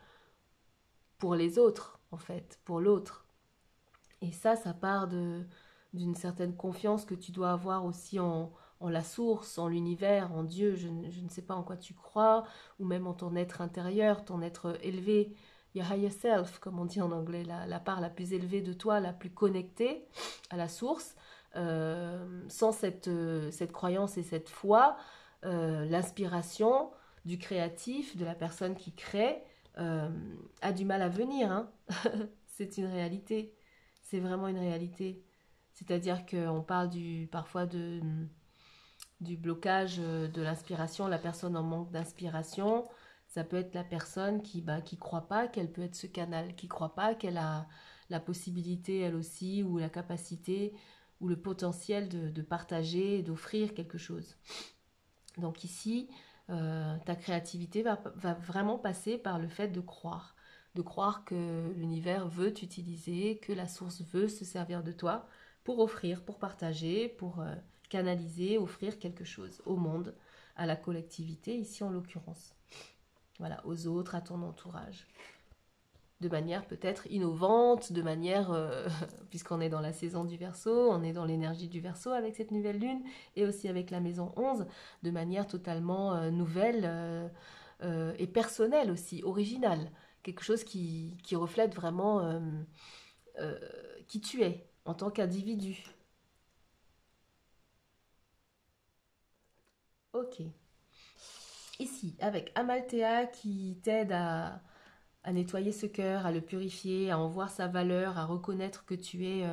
Speaker 1: pour les autres, en fait, pour l'autre. Et ça part d'une certaine confiance que tu dois avoir aussi en la source, en l'univers, en Dieu. Je ne sais pas en quoi tu crois, ou même en ton être intérieur, ton être élevé, your higher self, comme on dit en anglais, la part la plus élevée de toi, la plus connectée à la source. Sans cette croyance et cette foi, l'inspiration du créatif, de la personne qui crée, a du mal à venir. Hein. C'est une réalité. C'est vraiment une réalité. C'est-à-dire qu'on parle parfois du blocage de l'inspiration, la personne en manque d'inspiration. Ça peut être la personne qui croit pas qu'elle peut être ce canal, qui croit pas qu'elle a la possibilité, elle aussi, ou la capacité, ou le potentiel de partager, d'offrir quelque chose. Donc ici, ta créativité va vraiment passer par le fait de croire que l'univers veut t'utiliser, que la source veut se servir de toi pour offrir, pour partager, pour canaliser, offrir quelque chose au monde, à la collectivité, ici en l'occurrence. Voilà, aux autres, à ton entourage. De manière peut-être innovante, de manière, puisqu'on est dans la saison du Verseau, on est dans l'énergie du Verseau avec cette nouvelle lune, et aussi avec la maison 11, de manière totalement nouvelle et personnelle aussi, originale. Quelque chose qui reflète vraiment euh, qui tu es en tant qu'individu. Ok. Ici, avec Amalthea qui t'aide à nettoyer ce cœur, à le purifier, à en voir sa valeur, à reconnaître que tu es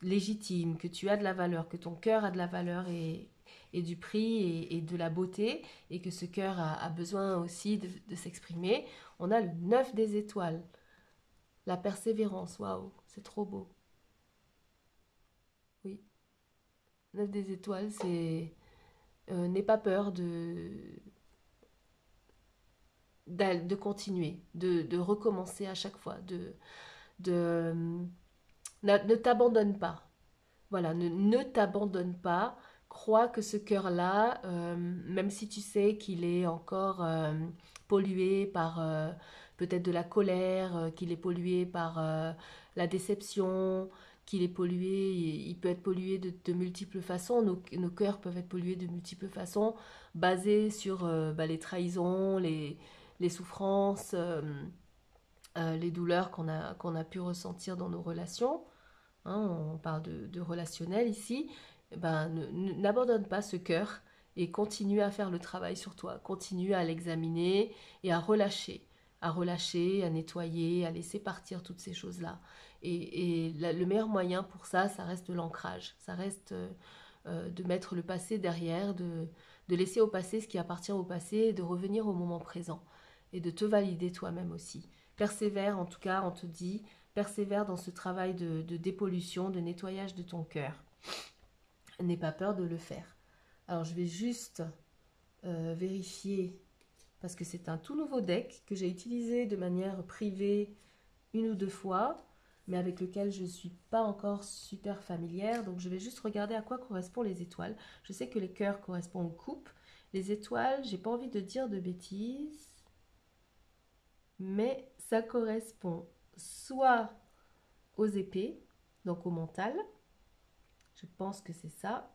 Speaker 1: légitime, que tu as de la valeur, que ton cœur a de la valeur et du prix et de la beauté, et que ce cœur a besoin aussi de s'exprimer. On a le 9 des étoiles, la persévérance, waouh, c'est trop beau. Oui, 9 des étoiles, c'est n'aie pas peur de continuer, de recommencer à chaque fois, de ne t'abandonne pas. Voilà, ne t'abandonne pas. Crois que ce cœur-là, même si tu sais qu'il est encore pollué par peut-être de la colère, qu'il est pollué par la déception, qu'il est pollué, il peut être pollué de multiples façons. Nos cœurs peuvent être pollués de multiples façons, basés sur les trahisons, les souffrances, les douleurs qu'on a pu ressentir dans nos relations. Hein, on parle de relationnel ici. Eh ben, n'abandonne pas ce cœur et continue à faire le travail sur toi, continue à l'examiner et à relâcher, à nettoyer, à laisser partir toutes ces choses-là. Le meilleur moyen pour ça, ça reste l'ancrage, ça reste de mettre le passé derrière, de laisser au passé ce qui appartient au passé et de revenir au moment présent et de te valider toi-même aussi. Persévère, en tout cas, on te dit, persévère dans ce travail de dépollution, de nettoyage de ton cœur. N'aie pas peur de le faire. Alors je vais juste vérifier, parce que c'est un tout nouveau deck que j'ai utilisé de manière privée une ou deux fois, mais avec lequel je ne suis pas encore super familière. Donc je vais juste regarder à quoi correspondent les étoiles. Je sais que les cœurs correspondent aux coupes. Les étoiles, j'ai pas envie de dire de bêtises, mais ça correspond soit aux épées, donc au mental, je pense que c'est ça,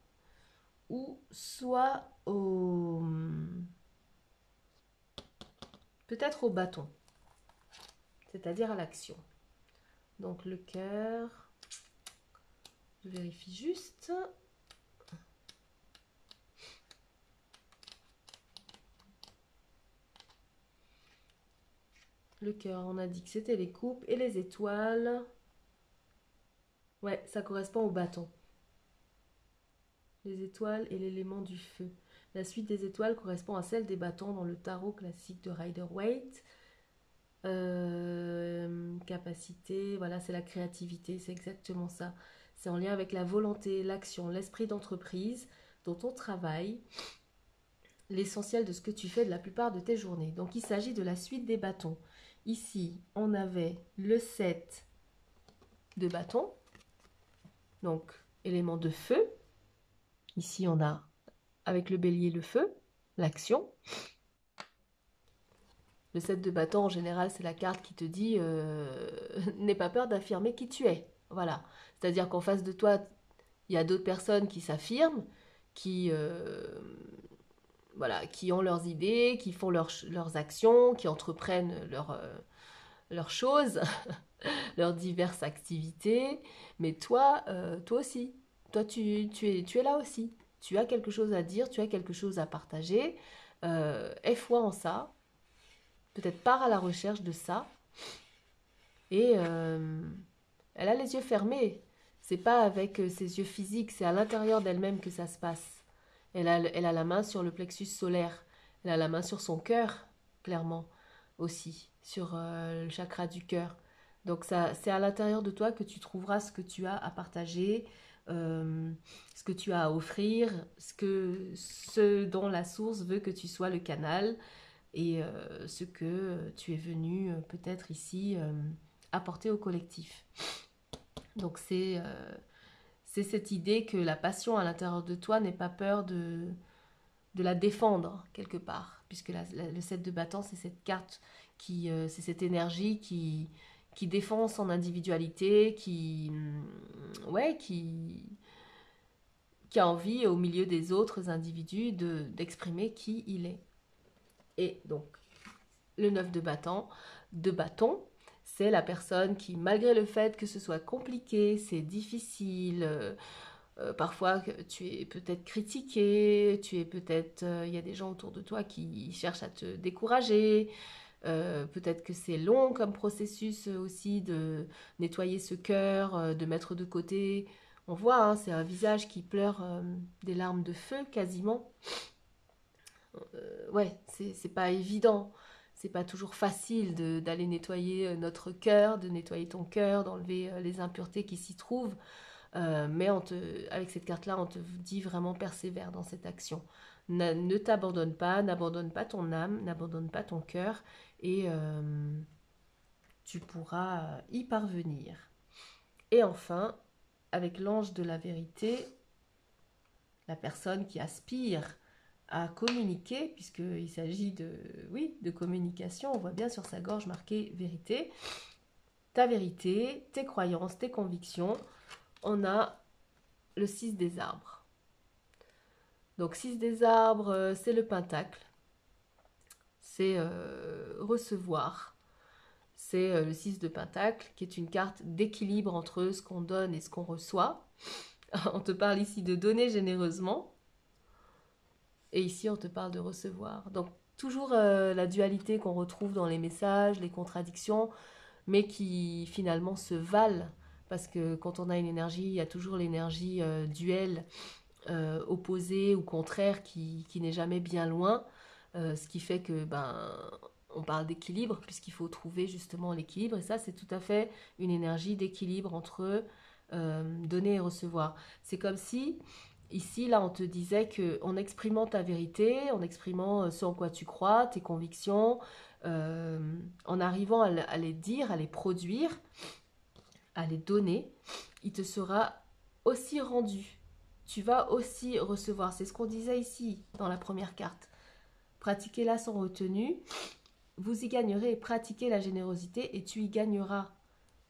Speaker 1: ou soit au peut-être au bâton, c'est-à-dire à l'action. Donc le cœur, je vérifie juste. Le cœur, on a dit que c'était les coupes et les étoiles. Ouais, ça correspond au bâton. Les étoiles et l'élément du feu. La suite des étoiles correspond à celle des bâtons dans le tarot classique de Rider-Waite. Capacité, voilà, c'est la créativité, c'est exactement ça. C'est en lien avec la volonté, l'action, l'esprit d'entreprise dont on travaille, l'essentiel de ce que tu fais de la plupart de tes journées. Donc il s'agit de la suite des bâtons. Ici, on avait le 7 de bâtons, donc élément de feu. Ici, on a avec le bélier le feu, l'action. Le 7 de bâton, en général, c'est la carte qui te dit n'aie pas peur d'affirmer qui tu es. Voilà. C'est-à-dire qu'en face de toi, il y a d'autres personnes qui s'affirment, qui, voilà, qui ont leurs idées, qui font leurs actions, qui entreprennent leurs choses, leurs diverses activités. Mais toi, toi aussi, toi, tu es là aussi. Tu as quelque chose à dire, tu as quelque chose à partager. Aie foi en ça. Peut-être part à la recherche de ça. Et elle a les yeux fermés. C'est pas avec ses yeux physiques, c'est à l'intérieur d'elle-même que ça se passe. Elle a la main sur le plexus solaire. Elle a la main sur son cœur, clairement, aussi, sur le chakra du cœur. Donc c'est à l'intérieur de toi que tu trouveras ce que tu as à partager, ce que tu as à offrir, ce dont la source veut que tu sois le canal et ce que tu es venu peut-être ici apporter au collectif. Donc c'est cette idée que la passion à l'intérieur de toi n'ait pas peur de la défendre quelque part, puisque le 7 de bâton, c'est cette carte c'est cette énergie qui défend son individualité, ouais, qui a envie au milieu des autres individus d'exprimer qui il est. Et donc, le 9 de bâton, c'est la personne qui, malgré le fait que ce soit compliqué, c'est difficile, parfois tu es peut-être critiqué, il y a des gens autour de toi qui cherchent à te décourager, peut-être que c'est long comme processus aussi de nettoyer ce cœur, de mettre de côté. On voit, hein, c'est un visage qui pleure des larmes de feu quasiment. Ouais, c'est pas évident. C'est pas toujours facile d'aller nettoyer notre cœur, de nettoyer ton cœur, d'enlever les impuretés qui s'y trouvent. Mais avec cette carte-là, on te dit vraiment persévère dans cette action. Ne t'abandonne pas, n'abandonne pas ton âme, n'abandonne pas ton cœur et tu pourras y parvenir. Et enfin, avec l'ange de la vérité, la personne qui aspire à communiquer, puisqu'il s'agit de communication, on voit bien sur sa gorge marqué vérité, ta vérité, tes croyances, tes convictions. On a le 6 des arbres. Donc 6 des arbres, c'est le pentacle, c'est recevoir. C'est le 6 de pentacle qui est une carte d'équilibre entre ce qu'on donne et ce qu'on reçoit. On te parle ici de donner généreusement et ici on te parle de recevoir. Donc toujours la dualité qu'on retrouve dans les messages, les contradictions, mais qui finalement se valent parce que quand on a une énergie, il y a toujours l'énergie duel, opposé ou contraire qui n'est jamais bien loin, ce qui fait que on parle d'équilibre puisqu'il faut trouver justement l'équilibre et ça c'est tout à fait une énergie d'équilibre entre donner et recevoir. C'est comme si ici là on te disait que en exprimant ta vérité, en exprimant ce en quoi tu crois, tes convictions, en arrivant à les dire, à les produire, à les donner, il te sera aussi rendu. Tu vas aussi recevoir. C'est ce qu'on disait ici dans la première carte. Pratiquez-la sans retenue. Vous y gagnerez et pratiquez la générosité et tu y gagneras.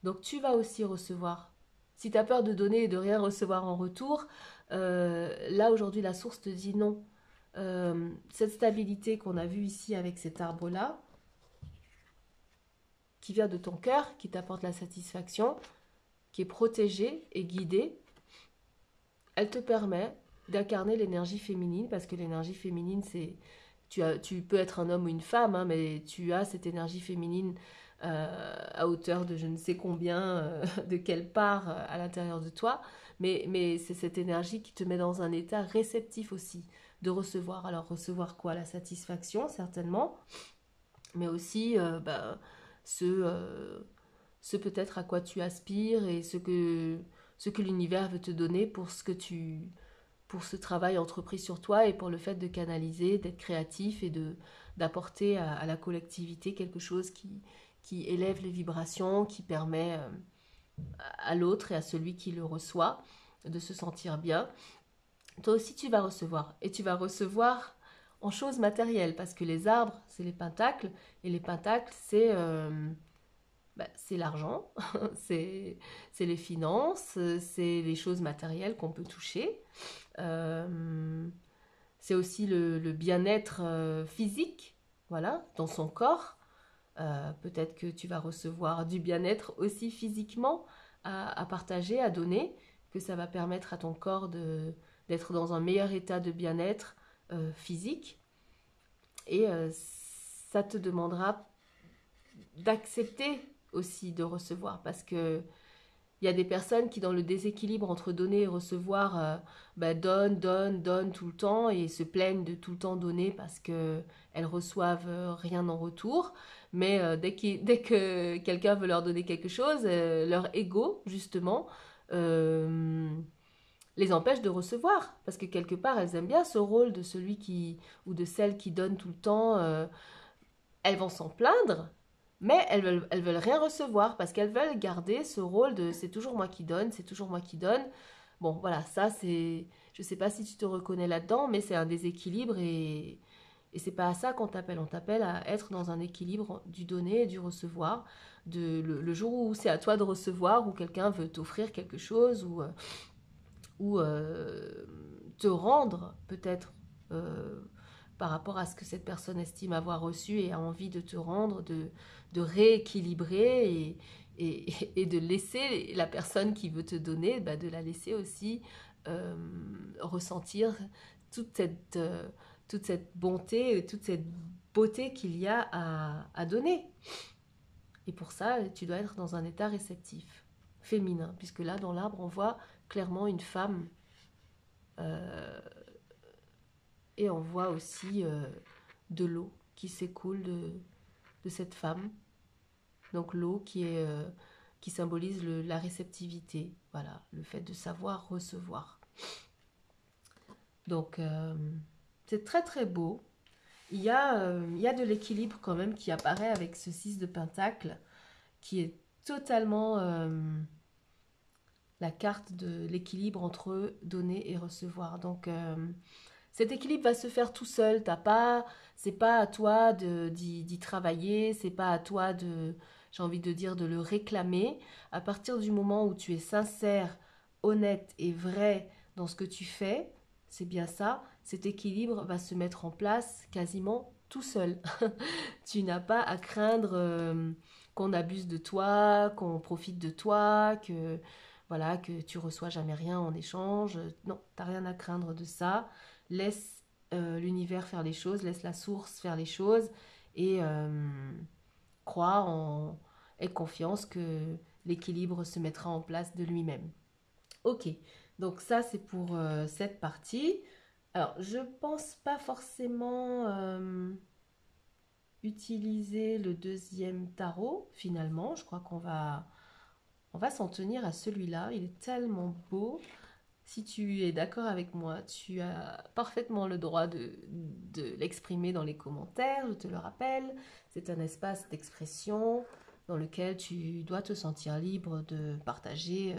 Speaker 1: Donc tu vas aussi recevoir. Si tu as peur de donner et de rien recevoir en retour, là aujourd'hui la source te dit non. Cette stabilité qu'on a vue ici avec cet arbre-là, qui vient de ton cœur, qui t'apporte la satisfaction, qui est protégée et guidée, elle te permet d'incarner l'énergie féminine, parce que l'énergie féminine, c'est... Tu peux être un homme ou une femme, hein, mais tu as cette énergie féminine à hauteur de je ne sais combien, de quelle part à l'intérieur de toi, mais c'est cette énergie qui te met dans un état réceptif aussi, de recevoir. Alors recevoir quoi? La satisfaction, certainement, mais aussi ce, ce peut-être à quoi tu aspires et ce que l'univers veut te donner pour ce travail entrepris sur toi et pour le fait de canaliser, d'être créatif et d'apporter à la collectivité quelque chose qui élève les vibrations, qui permet à l'autre et à celui qui le reçoit de se sentir bien. Toi aussi tu vas recevoir et tu vas recevoir en choses matérielles parce que les arbres c'est les pentacles et les pentacles c'est l'argent, c'est les finances, c'est les choses matérielles qu'on peut toucher. C'est aussi le bien-être physique, voilà, dans son corps. Peut-être que tu vas recevoir du bien-être aussi physiquement à partager, à donner, que ça va permettre à ton corps d'être dans un meilleur état de bien-être physique. Et ça te demandera d'accepter aussi de recevoir parce que Il y a des personnes qui, dans le déséquilibre entre donner et recevoir, donnent tout le temps et se plaignent de tout le temps donner parce qu'elles reçoivent rien en retour. Mais dès que quelqu'un veut leur donner quelque chose, leur ego, justement, euh, les empêche de recevoir. Parce que quelque part, elles aiment bien ce rôle de celui qui, ou de celle qui donne tout le temps. Elles vont s'en plaindre, mais elles veulent rien recevoir parce qu'elles veulent garder ce rôle de c'est toujours moi qui donne, c'est toujours moi qui donne. Bon, voilà, ça c'est. Je sais pas si tu te reconnais là-dedans, mais c'est un déséquilibre et c'est pas à ça qu'on t'appelle. On t'appelle à être dans un équilibre du donner et du recevoir. Le jour où c'est à toi de recevoir, où quelqu'un veut t'offrir quelque chose, ou te rendre peut-être euh, par rapport à ce que cette personne estime avoir reçu et a envie de te rendre, de rééquilibrer et de laisser la personne qui veut te donner, de la laisser aussi euh, ressentir toute cette, euh, toute cette bonté, toute cette beauté qu'il y a à donner. Et pour ça, tu dois être dans un état réceptif, féminin, puisque là, dans l'arbre, on voit clairement une femme euh, et on voit aussi de l'eau qui s'écoule de cette femme. Donc l'eau qui symbolise la réceptivité, voilà, le fait de savoir recevoir. Donc c'est très très beau. Il y a de l'équilibre quand même qui apparaît avec ce 6 de Pentacle, qui est totalement la carte de l'équilibre entre donner et recevoir. Donc cet équilibre va se faire tout seul. C'est pas à toi d'y travailler, c'est pas à toi j'ai envie de dire, de le réclamer. À partir du moment où tu es sincère, honnête et vrai dans ce que tu fais, c'est bien ça, cet équilibre va se mettre en place quasiment tout seul. Tu n'as pas à craindre qu'on abuse de toi, qu'on profite de toi, que voilà, que tu reçois jamais rien en échange. Non, t'as rien à craindre de ça. Laisse l'univers faire les choses, laisse la source faire les choses et crois en aie confiance que l'équilibre se mettra en place de lui-même. Ok, donc ça c'est pour cette partie. Alors, je pense pas forcément utiliser le deuxième tarot finalement. Je crois on va s'en tenir à celui-là. Il est tellement beau. Si tu es d'accord avec moi, tu as parfaitement le droit de l'exprimer dans les commentaires, je te le rappelle. C'est un espace d'expression dans lequel tu dois te sentir libre de partager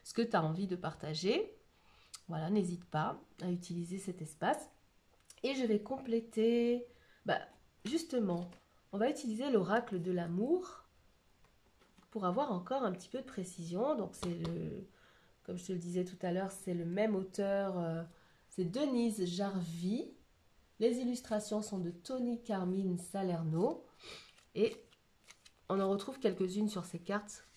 Speaker 1: ce que tu as envie de partager. Voilà, n'hésite pas à utiliser cet espace. Et je vais compléter, bah, justement, on va utiliser l'oracle de l'amour pour avoir encore un petit peu de précision. Donc comme je te le disais tout à l'heure, c'est le même auteur, c'est Denise Jarvie. Les illustrations sont de Tony Carmine Salerno. Et on en retrouve quelques-unes sur ces cartes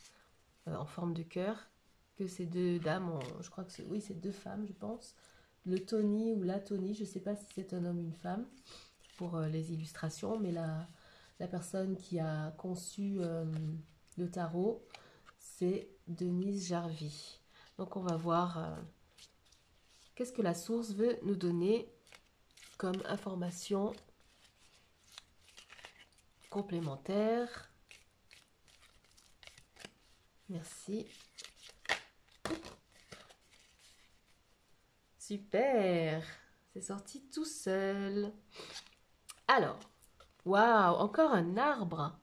Speaker 1: en forme de cœur, que ces deux dames, je crois que oui, c'est deux femmes, je pense. Le Tony ou la Tony, je ne sais pas si c'est un homme ou une femme pour les illustrations, mais la personne qui a conçu le tarot, c'est Denise Jarvie. Donc on va voir qu'est-ce que la source veut nous donner comme information complémentaire. Merci. Super, c'est sorti tout seul. Alors, waouh, encore un arbre.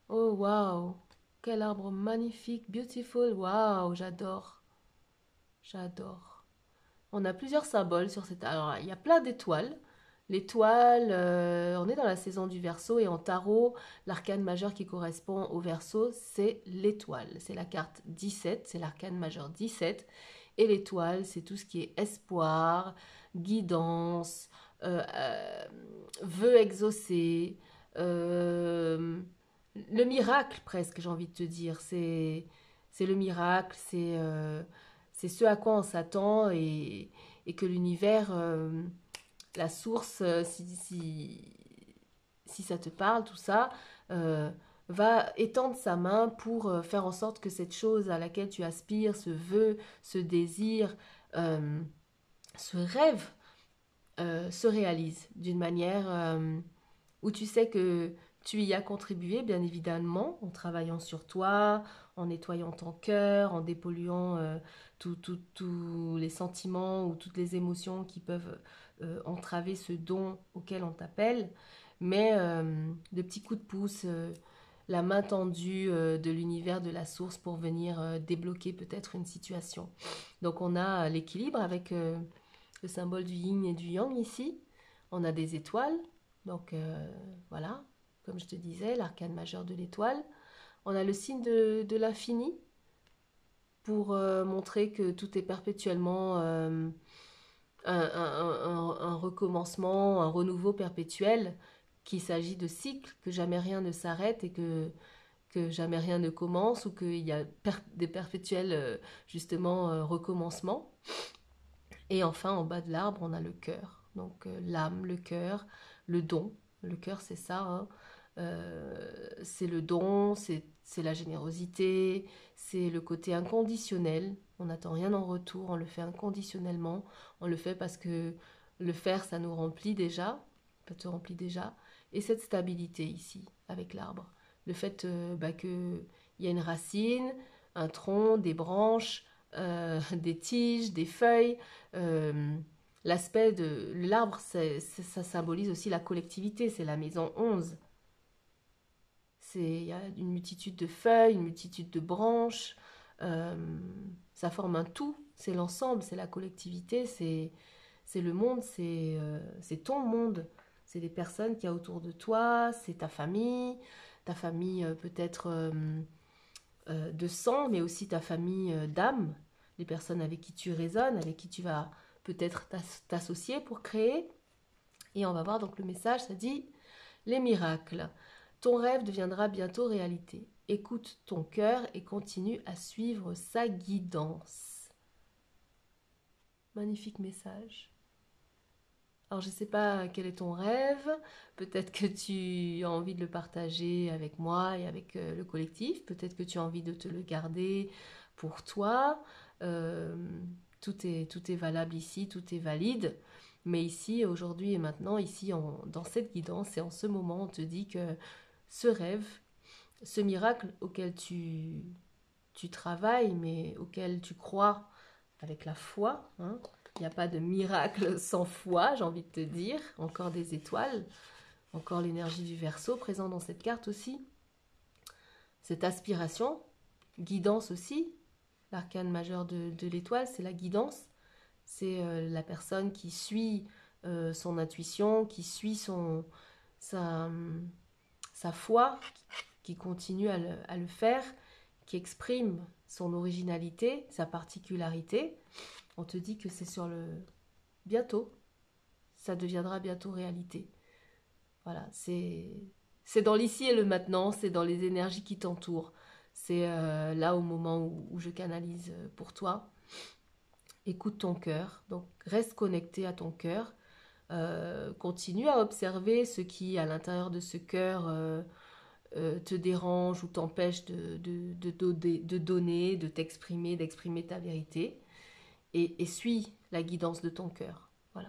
Speaker 1: Oh waouh, quel arbre magnifique, beautiful. Waouh, j'adore, j'adore. On a plusieurs symboles sur cet arbre. Alors, il y a plein d'étoiles. L'étoile, on est dans la saison du Verseau et en tarot, l'arcane majeur qui correspond au Verseau, c'est l'étoile. C'est la carte 17, c'est l'arcane majeur 17. Et l'étoile, c'est tout ce qui est espoir, guidance, vœux exaucés, le miracle presque, j'ai envie de te dire. C'est le miracle, c'est ce à quoi on s'attend et que l'univers, la source, si ça te parle, tout ça, va étendre sa main pour faire en sorte que cette chose à laquelle tu aspires, ce vœu, ce désir, euh, ce rêve se réalise d'une manière où tu sais que tu y as contribué, bien évidemment, en travaillant sur toi, en nettoyant ton cœur, en dépolluant tous les sentiments ou toutes les émotions qui peuvent entraver ce don auquel on t'appelle. Mais de petits coups de pouce, la main tendue de l'univers de la source pour venir débloquer peut-être une situation. Donc on a l'équilibre avec le symbole du yin et du yang ici. On a des étoiles, donc voilà, comme je te disais, l'arcane majeur de l'étoile. On a le signe de l'infini pour montrer que tout est perpétuellement un recommencement, un renouveau perpétuel, qu'il s'agit de cycles, que jamais rien ne s'arrête et que jamais rien ne commence ou qu'il y a des perpétuels justement recommencements. Et enfin, en bas de l'arbre, on a le cœur. Donc l'âme, le cœur, le don. Le cœur, c'est ça, hein. C'est le don, c'est la générosité, c'est le côté inconditionnel. On n'attend rien en retour, on le fait inconditionnellement. On le fait parce que le faire, ça nous remplit déjà, ça te remplit déjà. Et cette stabilité ici, avec l'arbre. Le fait qu'il y a une racine, un tronc, des branches, des tiges, des feuilles. Euh, L'aspect de l'arbre, ça symbolise aussi la collectivité, c'est la maison 11. Il y a une multitude de feuilles, une multitude de branches. euh, Ça forme un tout, c'est l'ensemble, c'est la collectivité, c'est le monde, c'est ton monde. C'est les personnes qu'il y a autour de toi, c'est ta famille peut-être de sang, mais aussi ta famille d'âme, les personnes avec qui tu résonnes, avec qui tu vas peut-être t'associer pour créer. Et on va voir donc le message, ça dit les miracles. Ton rêve deviendra bientôt réalité. Écoute ton cœur et continue à suivre sa guidance. Magnifique message. Alors je ne sais pas quel est ton rêve, peut-être que tu as envie de le partager avec moi et avec le collectif, peut-être que tu as envie de te le garder pour toi. Euh, tout est valable ici, tout est valide. Mais ici, aujourd'hui et maintenant, ici, dans cette guidance et en ce moment, on te dit que ce rêve, ce miracle auquel tu travailles, mais auquel tu crois avec la foi, hein. Il n'y a pas de miracle sans foi, j'ai envie de te dire. Encore des étoiles, encore l'énergie du Verseau présent dans cette carte aussi. Cette aspiration, guidance aussi. L'arcane majeur de l'étoile, c'est la guidance. C'est la personne qui suit son intuition, qui suit sa, sa foi, qui continue à le faire, qui exprime son originalité, sa particularité. On te dit que c'est sur le bientôt, ça deviendra bientôt réalité. Voilà, c'est dans l'ici et le maintenant, c'est dans les énergies qui t'entourent. C'est là au moment où je canalise pour toi. Écoute ton cœur, donc reste connecté à ton cœur. Continue à observer ce qui, à l'intérieur de ce cœur, te dérange ou t'empêche de donner, de t'exprimer, d'exprimer ta vérité. Et suis la guidance de ton cœur. Voilà.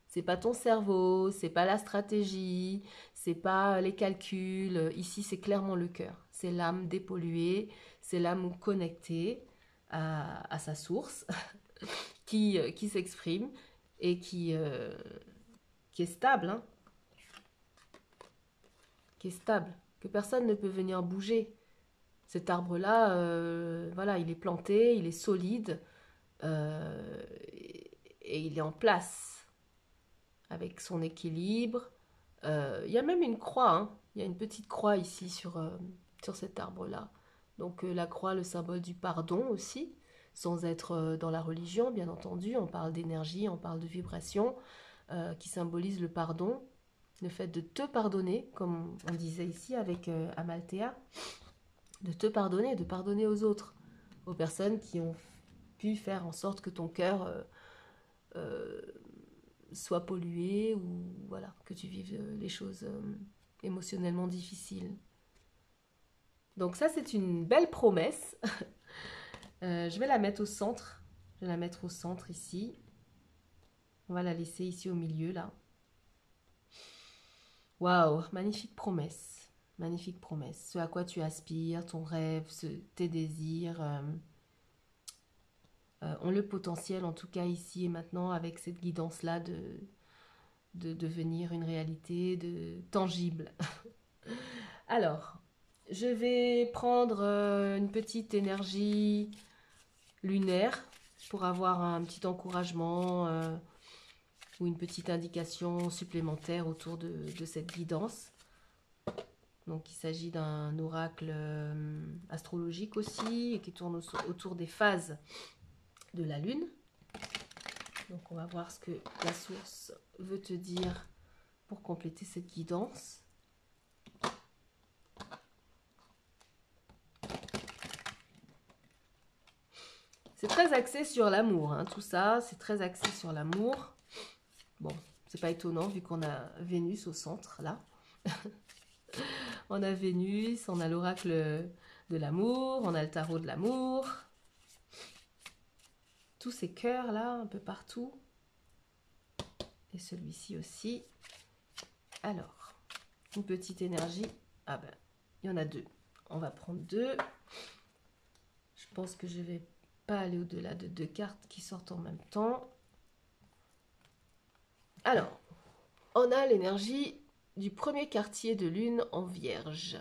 Speaker 1: C'est pas ton cerveau, c'est pas la stratégie, c'est pas les calculs. Ici, c'est clairement le cœur. C'est l'âme dépolluée, c'est l'âme connectée à sa source qui s'exprime et qui est stable, hein, qui est stable, que personne ne peut venir bouger. Cet arbre-là, voilà, il est planté, il est solide et il est en place avec son équilibre. Il y a même une croix, hein. Il y a une petite croix ici sur cet arbre-là. Donc la croix, le symbole du pardon aussi, sans être dans la religion, bien entendu. On parle d'énergie, on parle de vibration qui symbolise le pardon, le fait de te pardonner, comme on disait ici avec Amalthea, de te pardonner, de pardonner aux autres, aux personnes qui ont pu faire en sorte que ton cœur euh, soit pollué ou voilà, que tu vives les choses émotionnellement difficiles. Donc ça, c'est une belle promesse. Je vais la mettre au centre. Je vais la mettre au centre ici. On va la laisser ici au milieu, là. Waouh, magnifique promesse. Magnifique promesse. Ce à quoi tu aspires, ton rêve, tes désirs ont le potentiel, en tout cas ici et maintenant, avec cette guidance-là de devenir une réalité tangible. Alors, je vais prendre une petite énergie lunaire pour avoir un petit encouragement ou une petite indication supplémentaire autour de cette guidance. Donc il s'agit d'un oracle astrologique aussi et qui tourne autour des phases de la lune. Donc on va voir ce que la source veut te dire pour compléter cette guidance. C'est très axé sur l'amour, hein, tout ça, c'est très axé sur l'amour. Bon, c'est pas étonnant vu qu'on a Vénus au centre, là. On a Vénus, on a l'oracle de l'amour, on a le tarot de l'amour. Tous ces cœurs là, un peu partout. Et celui-ci aussi. Alors, une petite énergie. Ah ben, il y en a deux. On va prendre deux. Je pense que je vais pas aller au-delà de 2 cartes qui sortent en même temps. Alors, on a l'énergie du premier quartier de lune en Vierge.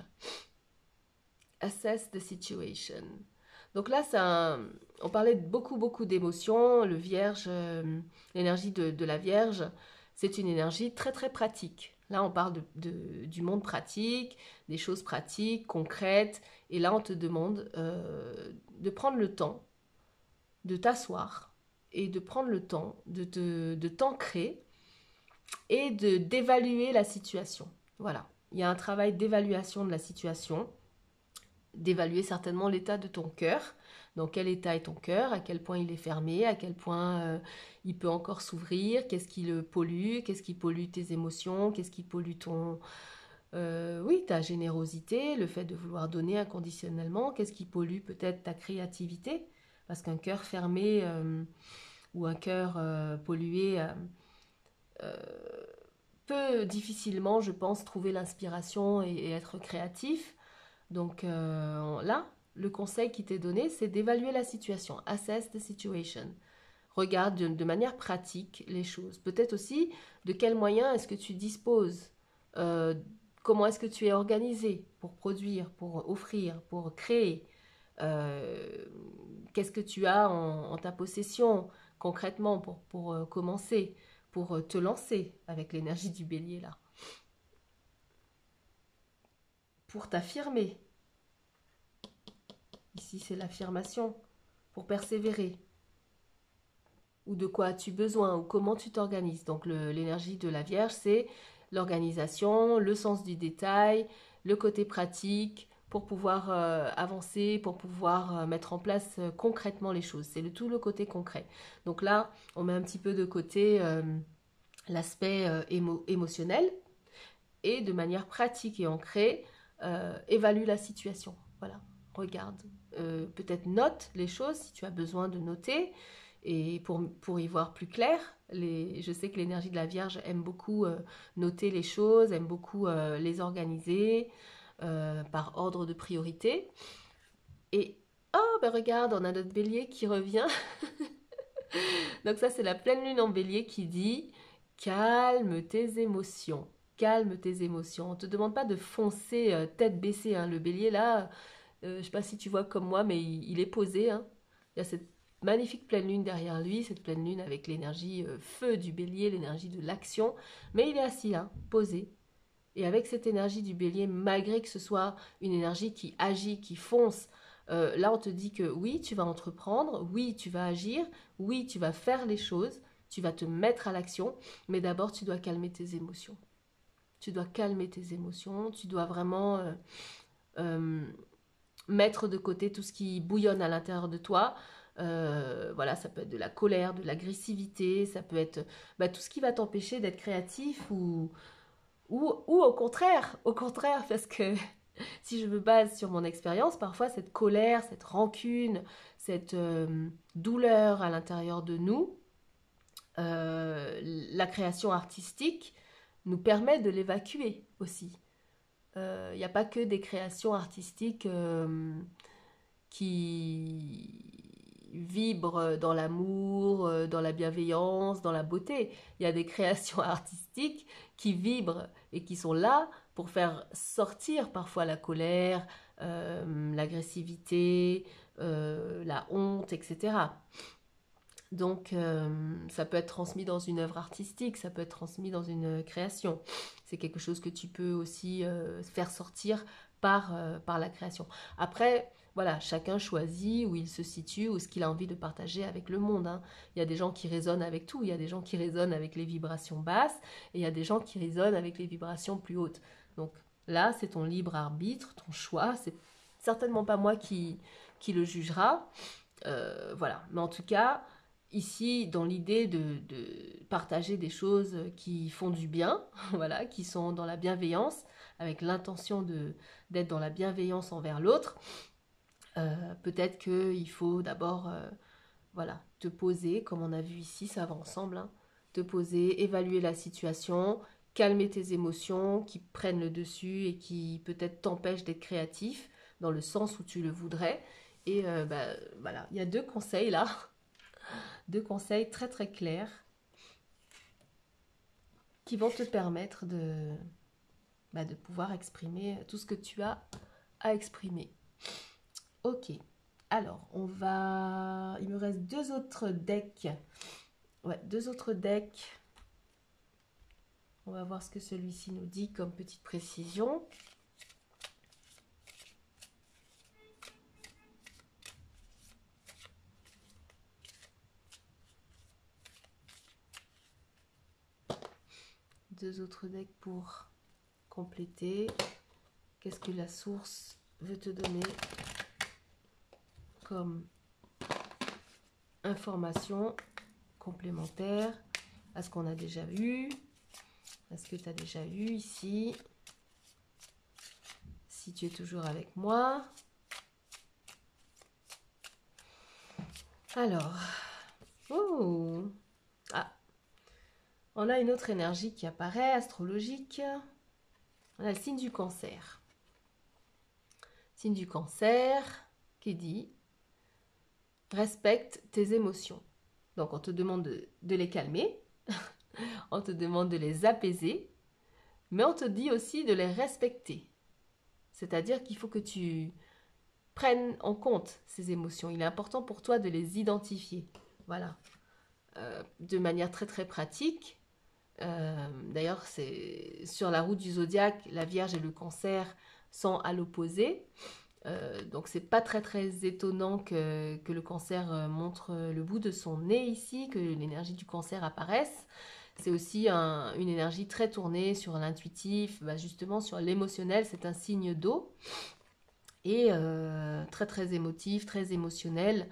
Speaker 1: Assess the situation. Donc là, on parlait de beaucoup d'émotions. Le Vierge, l'énergie de la Vierge, c'est une énergie très pratique. Là, on parle du monde pratique, des choses pratiques, concrètes. Et là, on te demande de prendre le temps de t'asseoir et de prendre le temps de t'ancrer et d'évaluer la situation. Voilà, il y a un travail d'évaluation de la situation, d'évaluer certainement l'état de ton cœur. Dans quel état est ton cœur, à quel point il est fermé, à quel point il peut encore s'ouvrir, qu'est-ce qui le pollue, qu'est-ce qui pollue tes émotions, qu'est-ce qui pollue ta générosité, le fait de vouloir donner inconditionnellement, qu'est-ce qui pollue peut-être ta créativité, parce qu'un cœur fermé ou un cœur pollué peut difficilement, je pense, trouver l'inspiration et être créatif. Donc là, le conseil qui t'est donné, c'est d'évaluer la situation. Assess the situation. Regarde de manière pratique les choses. Peut-être aussi de quels moyens est-ce que tu disposes. Comment est-ce que tu es organisé pour produire, pour offrir, pour créer. Qu'est-ce que tu as en ta possession concrètement pour commencer, pour te lancer avec l'énergie du bélier là. Pour t'affirmer. Ici, c'est l'affirmation. Pour persévérer. Ou de quoi as-tu besoin, ou comment tu t'organises. Donc l'énergie de la Vierge, c'est l'organisation, le sens du détail, le côté pratique, pour pouvoir avancer, pour pouvoir mettre en place concrètement les choses. C'est tout le côté concret. Donc là, on met un petit peu de côté l'aspect émotionnel et de manière pratique et ancrée, évalue la situation. Voilà, regarde. Peut-être note les choses si tu as besoin de noter et pour y voir plus clair. Je sais que l'énergie de la Vierge aime beaucoup noter les choses, aime beaucoup les organiser par ordre de priorité. Et oh, ben regarde, on a notre bélier qui revient. Donc ça, c'est la pleine lune en bélier qui dit « Calme tes émotions ». Calme tes émotions. On ne te demande pas de foncer tête baissée. Hein. Le bélier, là, je ne sais pas si tu vois comme moi, mais il est posé. Hein. Il y a cette magnifique pleine lune derrière lui, cette pleine lune avec l'énergie feu du bélier, l'énergie de l'action. Mais il est assis, hein, posé. Et avec cette énergie du bélier, malgré que ce soit une énergie qui agit, qui fonce, là on te dit que oui, tu vas entreprendre, oui, tu vas agir, oui, tu vas faire les choses, tu vas te mettre à l'action, mais d'abord tu dois calmer tes émotions. Tu dois calmer tes émotions, tu dois vraiment mettre de côté tout ce qui bouillonne à l'intérieur de toi. Voilà, ça peut être de la colère, de l'agressivité, ça peut être tout ce qui va t'empêcher d'être créatif ou au contraire, parce que Si je me base sur mon expérience, parfois cette colère, cette rancune, cette douleur à l'intérieur de nous, la création artistique nous permet de l'évacuer aussi. Il n'y a pas que des créations artistiques qui vibrent dans l'amour, dans la bienveillance, dans la beauté. Il y a des créations artistiques qui vibrent et qui sont là pour faire sortir parfois la colère, l'agressivité, la honte, etc. Donc, ça peut être transmis dans une œuvre artistique, ça peut être transmis dans une création. C'est quelque chose que tu peux aussi faire sortir par la création. Après, voilà, chacun choisit où il se situe ou ce qu'il a envie de partager avec le monde, hein. Il y a des gens qui résonnent avec tout, il y a des gens qui résonnent avec les vibrations basses et il y a des gens qui résonnent avec les vibrations plus hautes. Donc là, c'est ton libre arbitre, ton choix, c'est certainement pas moi qui le jugera. Voilà, mais en tout cas, ici, dans l'idée de partager des choses qui font du bien, voilà, qui sont dans la bienveillance, avec l'intention d'être dans la bienveillance envers l'autre, peut-être qu'il faut d'abord voilà, te poser, comme on a vu ici, ça va ensemble, hein, te poser, évaluer la situation, calmer tes émotions qui prennent le dessus et qui peut-être t'empêchent d'être créatif dans le sens où tu le voudrais. Et voilà, il y a deux conseils là, deux conseils très très clairs qui vont te permettre de pouvoir exprimer tout ce que tu as à exprimer. Ok, alors il me reste deux autres decks. Ouais, deux autres decks. On va voir ce que celui-ci nous dit comme petite précision. Deux autres decks pour compléter. Qu'est-ce que la source veut te donner comme information complémentaire à ce qu'on a déjà vu, à ce que tu as déjà vu ici. Si tu es toujours avec moi. Alors, oh, ah, on a une autre énergie qui apparaît, astrologique. On a le signe du cancer. Signe du cancer qui dit respecte tes émotions. Donc on te demande de les calmer, on te demande de les apaiser, mais on te dit aussi de les respecter. C'est-à-dire qu'il faut que tu prennes en compte ces émotions. Il est important pour toi de les identifier. Voilà. De manière très très pratique. D'ailleurs, c'est sur la route du zodiaque, la Vierge et le Cancer sont à l'opposé. Donc c'est pas très très étonnant que le Cancer montre le bout de son nez ici, que l'énergie du Cancer apparaisse. C'est aussi une énergie très tournée sur l'intuitif, justement sur l'émotionnel. C'est un signe d'eau et très très émotif, très émotionnel,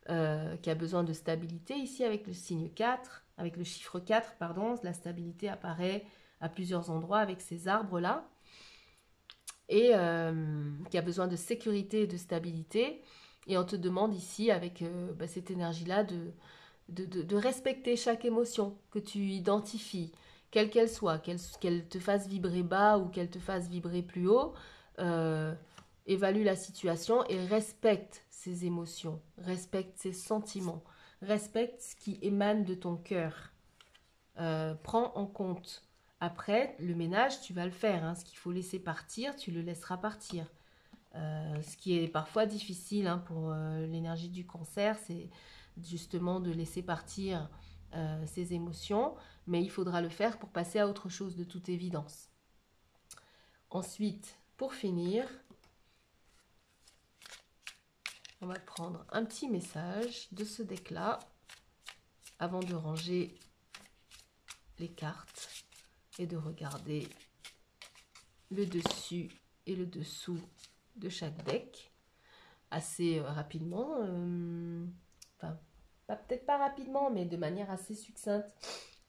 Speaker 1: qui a besoin de stabilité ici avec le signe 4. Avec le chiffre 4, pardon, la stabilité apparaît à plusieurs endroits avec ces arbres-là. Et qui a besoin de sécurité et de stabilité. Et on te demande ici, avec cette énergie-là, de respecter chaque émotion que tu identifies, quelle qu'elle soit, qu'elle te fasse vibrer bas ou qu'elle te fasse vibrer plus haut. Évalue la situation et respecte ces émotions, respecte ces sentiments, respecte ce qui émane de ton cœur. Prends en compte. Après, le ménage, tu vas le faire, hein. Ce qu'il faut laisser partir, tu le laisseras partir. Ce qui est parfois difficile, hein, pour l'énergie du Cancer, c'est justement de laisser partir ses émotions, mais il faudra le faire pour passer à autre chose de toute évidence. Ensuite, pour finir, on va prendre un petit message de ce deck-là avant de ranger les cartes et de regarder le dessus et le dessous de chaque deck assez rapidement, enfin peut-être pas rapidement, mais de manière assez succincte.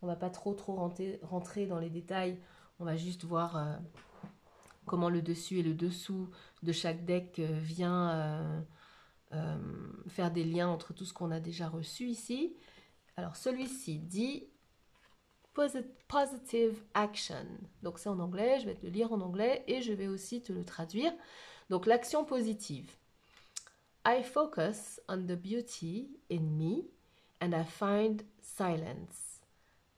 Speaker 1: On va pas trop rentrer dans les détails, on va juste voir comment le dessus et le dessous de chaque deck vient faire des liens entre tout ce qu'on a déjà reçu ici. Alors celui-ci dit Positive Action. Donc c'est en anglais, je vais te le lire en anglais et je vais aussi te le traduire. Donc l'action positive. I focus on the beauty in me and I find silence.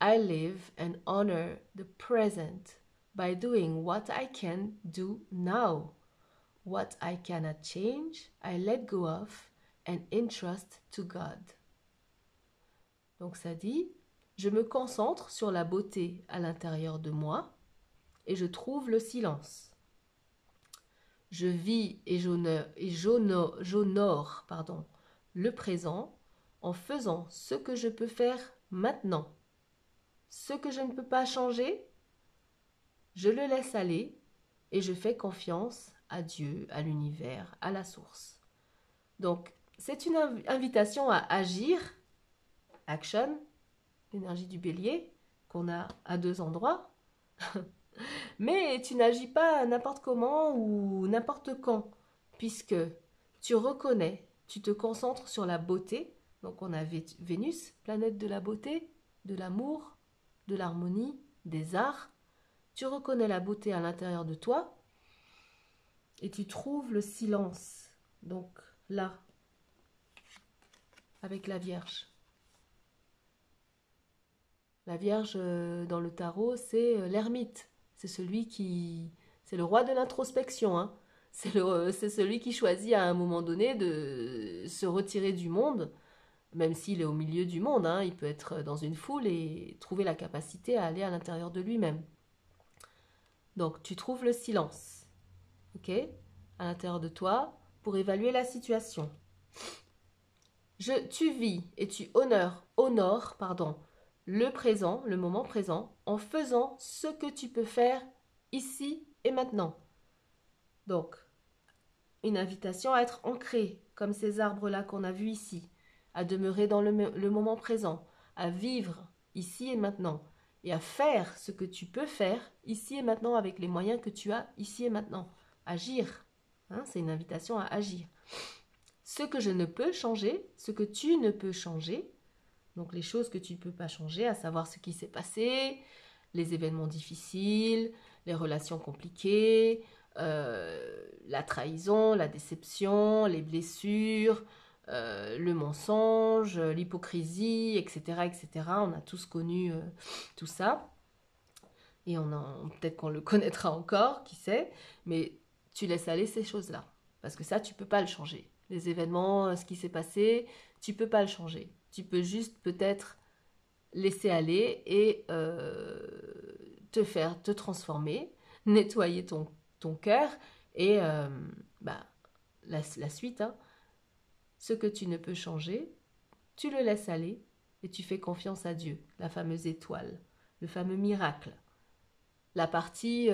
Speaker 1: I live and honor the present by doing what I can do now. What I cannot change, I let go of and entrust to God. Donc ça dit, je me concentre sur la beauté à l'intérieur de moi et je trouve le silence. Je vis et j'honore le présent en faisant ce que je peux faire maintenant. Ce que je ne peux pas changer, je le laisse aller et je fais confiance à Dieu, à l'univers, à la source. Donc, c'est une invitation à agir, action, l'énergie du bélier, qu'on a à 2 endroits. Mais tu n'agis pas n'importe comment ou n'importe quand, puisque tu reconnais, tu te concentres sur la beauté. Donc on a Vénus, planète de la beauté, de l'amour, de l'harmonie, des arts. Tu reconnais la beauté à l'intérieur de toi et tu trouves le silence. Donc là, avec la Vierge. La Vierge dans le tarot, c'est l'ermite. C'est c'est le roi de l'introspection. Hein. C'est celui qui choisit à un moment donné de se retirer du monde, même s'il est au milieu du monde. Hein. Il peut être dans une foule et trouver la capacité à aller à l'intérieur de lui-même. Donc tu trouves le silence, ok, à l'intérieur de toi pour évaluer la situation. Tu vis et tu honores, le présent, le moment présent, en faisant ce que tu peux faire ici et maintenant. Donc, une invitation à être ancré, comme ces arbres-là qu'on a vus ici, à demeurer dans le moment présent, à vivre ici et maintenant, et à faire ce que tu peux faire ici et maintenant avec les moyens que tu as ici et maintenant. Agir, hein, c'est une invitation à agir. Ce que je ne peux changer, ce que tu ne peux changer, donc les choses que tu ne peux pas changer, à savoir ce qui s'est passé, les événements difficiles, les relations compliquées, la trahison, la déception, les blessures, le mensonge, l'hypocrisie, etc., etc. On a tous connu tout ça. Et peut-être qu'on le connaîtra encore, qui sait. Mais tu laisses aller ces choses-là. Parce que ça, tu ne peux pas le changer. Les événements, ce qui s'est passé, tu ne peux pas le changer. Tu peux juste peut-être laisser aller et te transformer, nettoyer ton cœur et la suite, hein, ce que tu ne peux changer, tu le laisses aller et tu fais confiance à Dieu, la fameuse étoile, le fameux miracle, la partie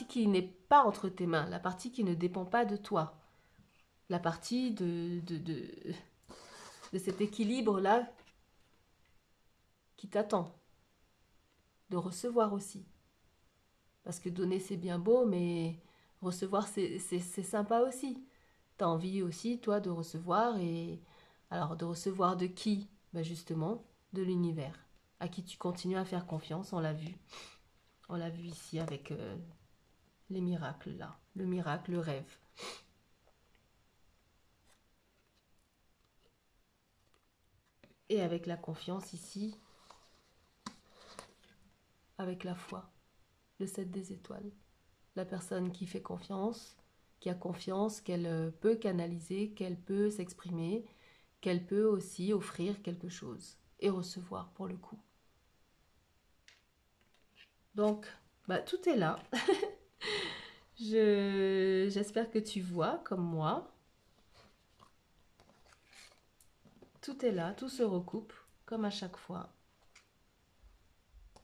Speaker 1: qui n'est pas entre tes mains, la partie qui ne dépend pas de toi, la partie de cet équilibre-là qui t'attend, de recevoir aussi. Parce que donner c'est bien beau, mais recevoir c'est sympa aussi. Tu as envie aussi, toi, de recevoir. Et alors, de recevoir de qui? Ben justement, de l'univers, à qui tu continues à faire confiance, on l'a vu. On l'a vu ici avec les miracles, là. Le miracle, le rêve. Et avec la confiance ici, avec la foi, le 7 des étoiles. La personne qui fait confiance, qui a confiance qu'elle peut canaliser, qu'elle peut s'exprimer, qu'elle peut aussi offrir quelque chose et recevoir pour le coup. Donc, tout est là. J'espère que tu vois comme moi. Tout est là, tout se recoupe, comme à chaque fois.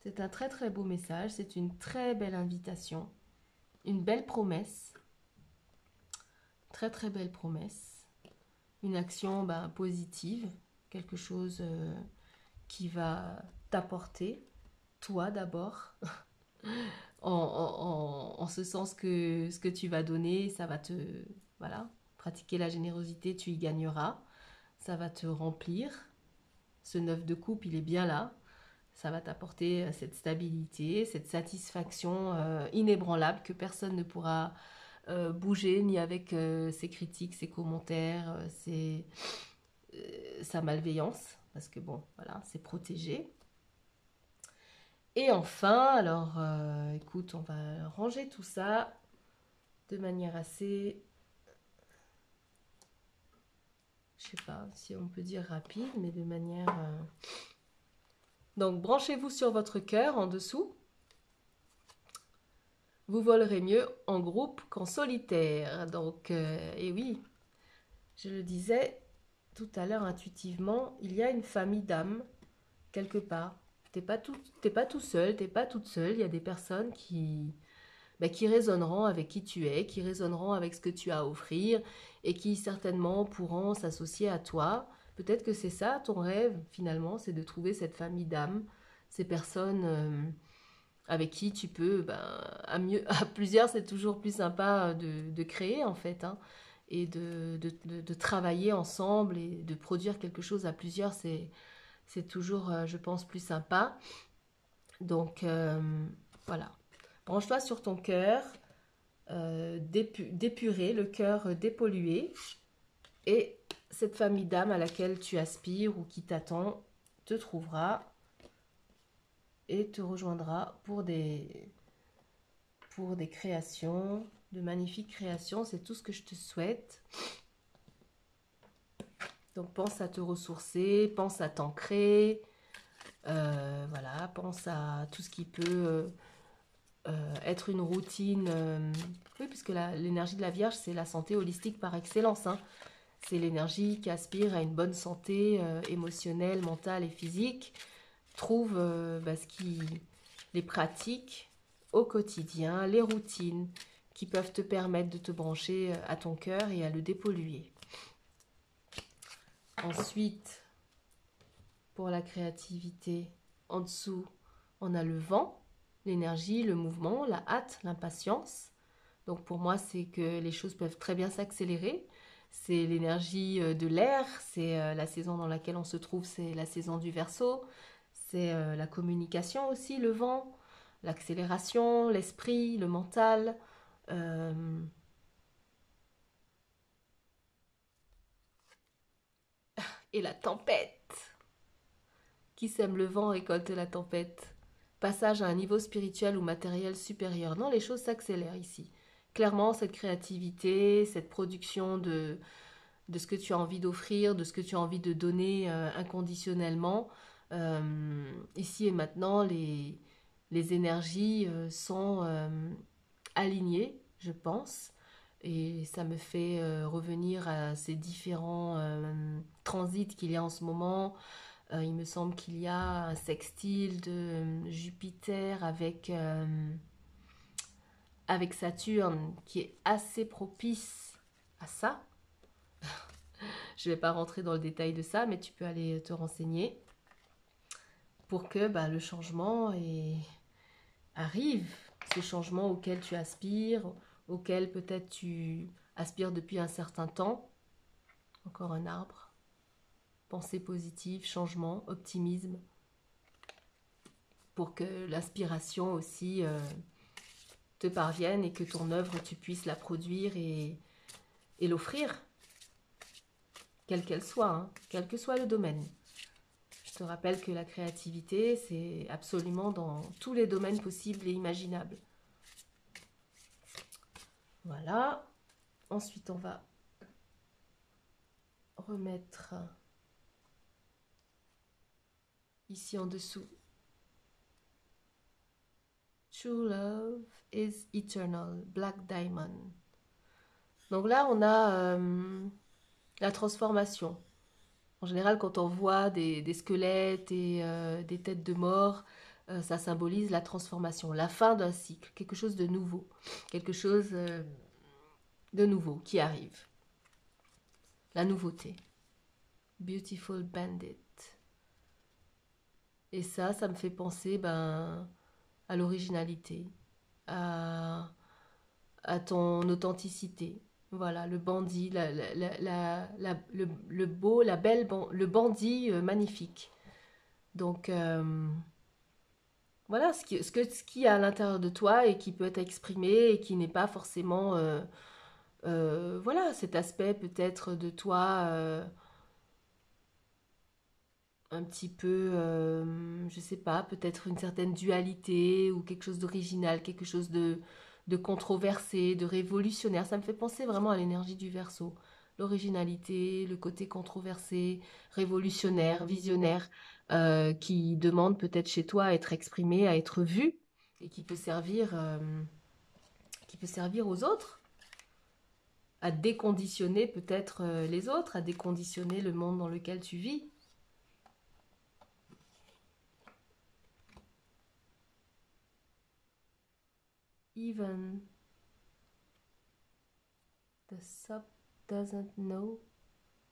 Speaker 1: C'est un très très beau message, c'est une très belle invitation, une belle promesse, très très belle promesse, une action positive, quelque chose qui va t'apporter, toi d'abord, en ce sens que ce que tu vas donner, ça va te... Voilà, pratiquer la générosité, tu y gagneras. Ça va te remplir. Ce neuf de coupe, il est bien là. Ça va t'apporter cette stabilité, cette satisfaction inébranlable que personne ne pourra bouger, ni avec ses critiques, ses commentaires, sa malveillance, parce que bon, voilà, c'est protégé. Et enfin, alors, écoute, on va ranger tout ça de manière assez, je sais pas si on peut dire rapide, mais de manière... Donc, branchez-vous sur votre cœur en dessous. Vous volerez mieux en groupe qu'en solitaire. Donc, et oui, je le disais tout à l'heure intuitivement, il y a une famille d'âmes quelque part. T'es pas tout seul, t'es pas toute seule. Il y a des personnes qui résonneront avec qui tu es, qui résonneront avec ce que tu as à offrir et qui certainement pourront s'associer à toi. Peut-être que c'est ça ton rêve finalement, c'est de trouver cette famille d'âmes, ces personnes avec qui tu peux, ben, à plusieurs c'est toujours plus sympa de créer en fait, hein, et de travailler ensemble et de produire quelque chose à plusieurs, c'est toujours, je pense, plus sympa. Donc voilà, branche-toi sur ton cœur, d'épurer, le cœur dépollué, et cette famille d'âme à laquelle tu aspires ou qui t'attend te trouvera et te rejoindra pour des créations, de magnifiques créations. C'est tout ce que je te souhaite. Donc pense à te ressourcer, pense à t'ancrer, voilà, pense à tout ce qui peut être une routine. Oui, puisque l'énergie de la Vierge, c'est la santé holistique par excellence, hein. C'est l'énergie qui aspire à une bonne santé émotionnelle, mentale et physique. Trouve les pratiques au quotidien, les routines qui peuvent te permettre de te brancher à ton cœur et à le dépolluer. Ensuite, pour la créativité, en dessous, on a le vent, l'énergie, le mouvement, la hâte, l'impatience. Donc pour moi, c'est que les choses peuvent très bien s'accélérer. C'est l'énergie de l'air, c'est la saison dans laquelle on se trouve, c'est la saison du Verseau. C'est la communication aussi, le vent, l'accélération, l'esprit, le mental. euh, et la tempête. Qui sème le vent récolte la tempête. Passage à un niveau spirituel ou matériel supérieur. Non, les choses s'accélèrent ici. Clairement, cette créativité, cette production de ce que tu as envie d'offrir, de ce que tu as envie de donner inconditionnellement. Ici et maintenant, les énergies sont alignées, je pense. Et ça me fait revenir à ces différents transits qu'il y a en ce moment. Il me semble qu'il y a un sextile de Jupiter avec Saturne qui est assez propice à ça. Je ne vais pas rentrer dans le détail de ça, mais tu peux aller te renseigner pour que le changement arrive, ce changement auquel tu aspires, auquel peut-être tu aspires depuis un certain temps. Encore un arbre. Pensée positive, changement, optimisme, pour que l'aspiration aussi te parvienne et que ton œuvre, tu puisses la produire et l'offrir, quelle qu'elle soit, hein, quel que soit le domaine. Je te rappelle que la créativité, c'est absolument dans tous les domaines possibles et imaginables. Voilà. Ensuite, on va remettre ici en dessous. True love is eternal, Black Diamond. Donc là, on a la transformation. En général, quand on voit des squelettes et des têtes de mort, ça symbolise la transformation, la fin d'un cycle, quelque chose de nouveau, quelque chose de nouveau qui arrive. La nouveauté. Beautiful Bandit. Et ça me fait penser à l'originalité, à, à ton authenticité. Voilà, le bandit, le beau, la belle, le bandit magnifique. Donc, voilà ce qui est à l'intérieur de toi et qui peut être exprimé et qui n'est pas forcément, voilà, cet aspect peut-être de toi un petit peu, je sais pas, peut-être une certaine dualité ou quelque chose d'original, quelque chose de controversé, de révolutionnaire. Ça me fait penser vraiment à l'énergie du Verseau. L'originalité, le côté controversé, révolutionnaire, visionnaire, qui demande peut-être chez toi à être exprimé, à être vu, et qui peut servir aux autres, à déconditionner peut-être les autres, à déconditionner le monde dans lequel tu vis. Even the sub doesn't know.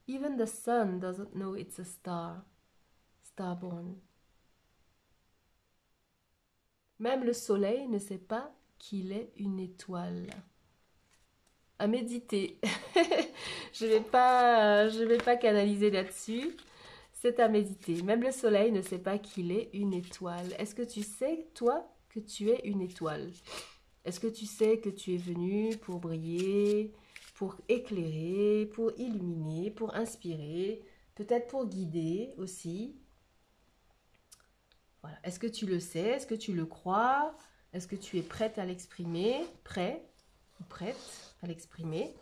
Speaker 1: Even the sun doesn't know it's a star. Starborn. Même le soleil ne sait pas qu'il est une étoile. À méditer. Je vais pas canaliser là-dessus. C'est à méditer. Même le soleil ne sait pas qu'il est une étoile. Est-ce que tu sais, toi, que tu es une étoile? Est-ce que tu sais que tu es venu pour briller, pour éclairer, pour illuminer, pour inspirer, peut-être pour guider aussi? Voilà. Est-ce que tu le sais? Est-ce que tu le crois? Est-ce que tu es prête à l'exprimer? Prêt ou prête à l'exprimer?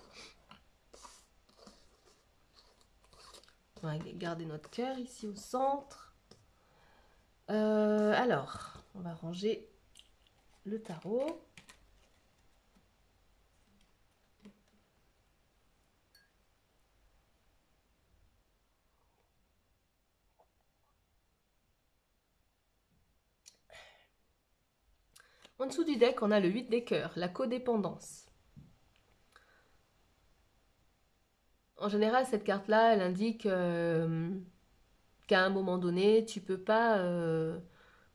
Speaker 1: On va garder notre cœur ici au centre. Alors, on va ranger le tarot. En dessous du deck, on a le 8 des cœurs, la codépendance. En général, cette carte-là, elle indique qu'à un moment donné, tu peux pas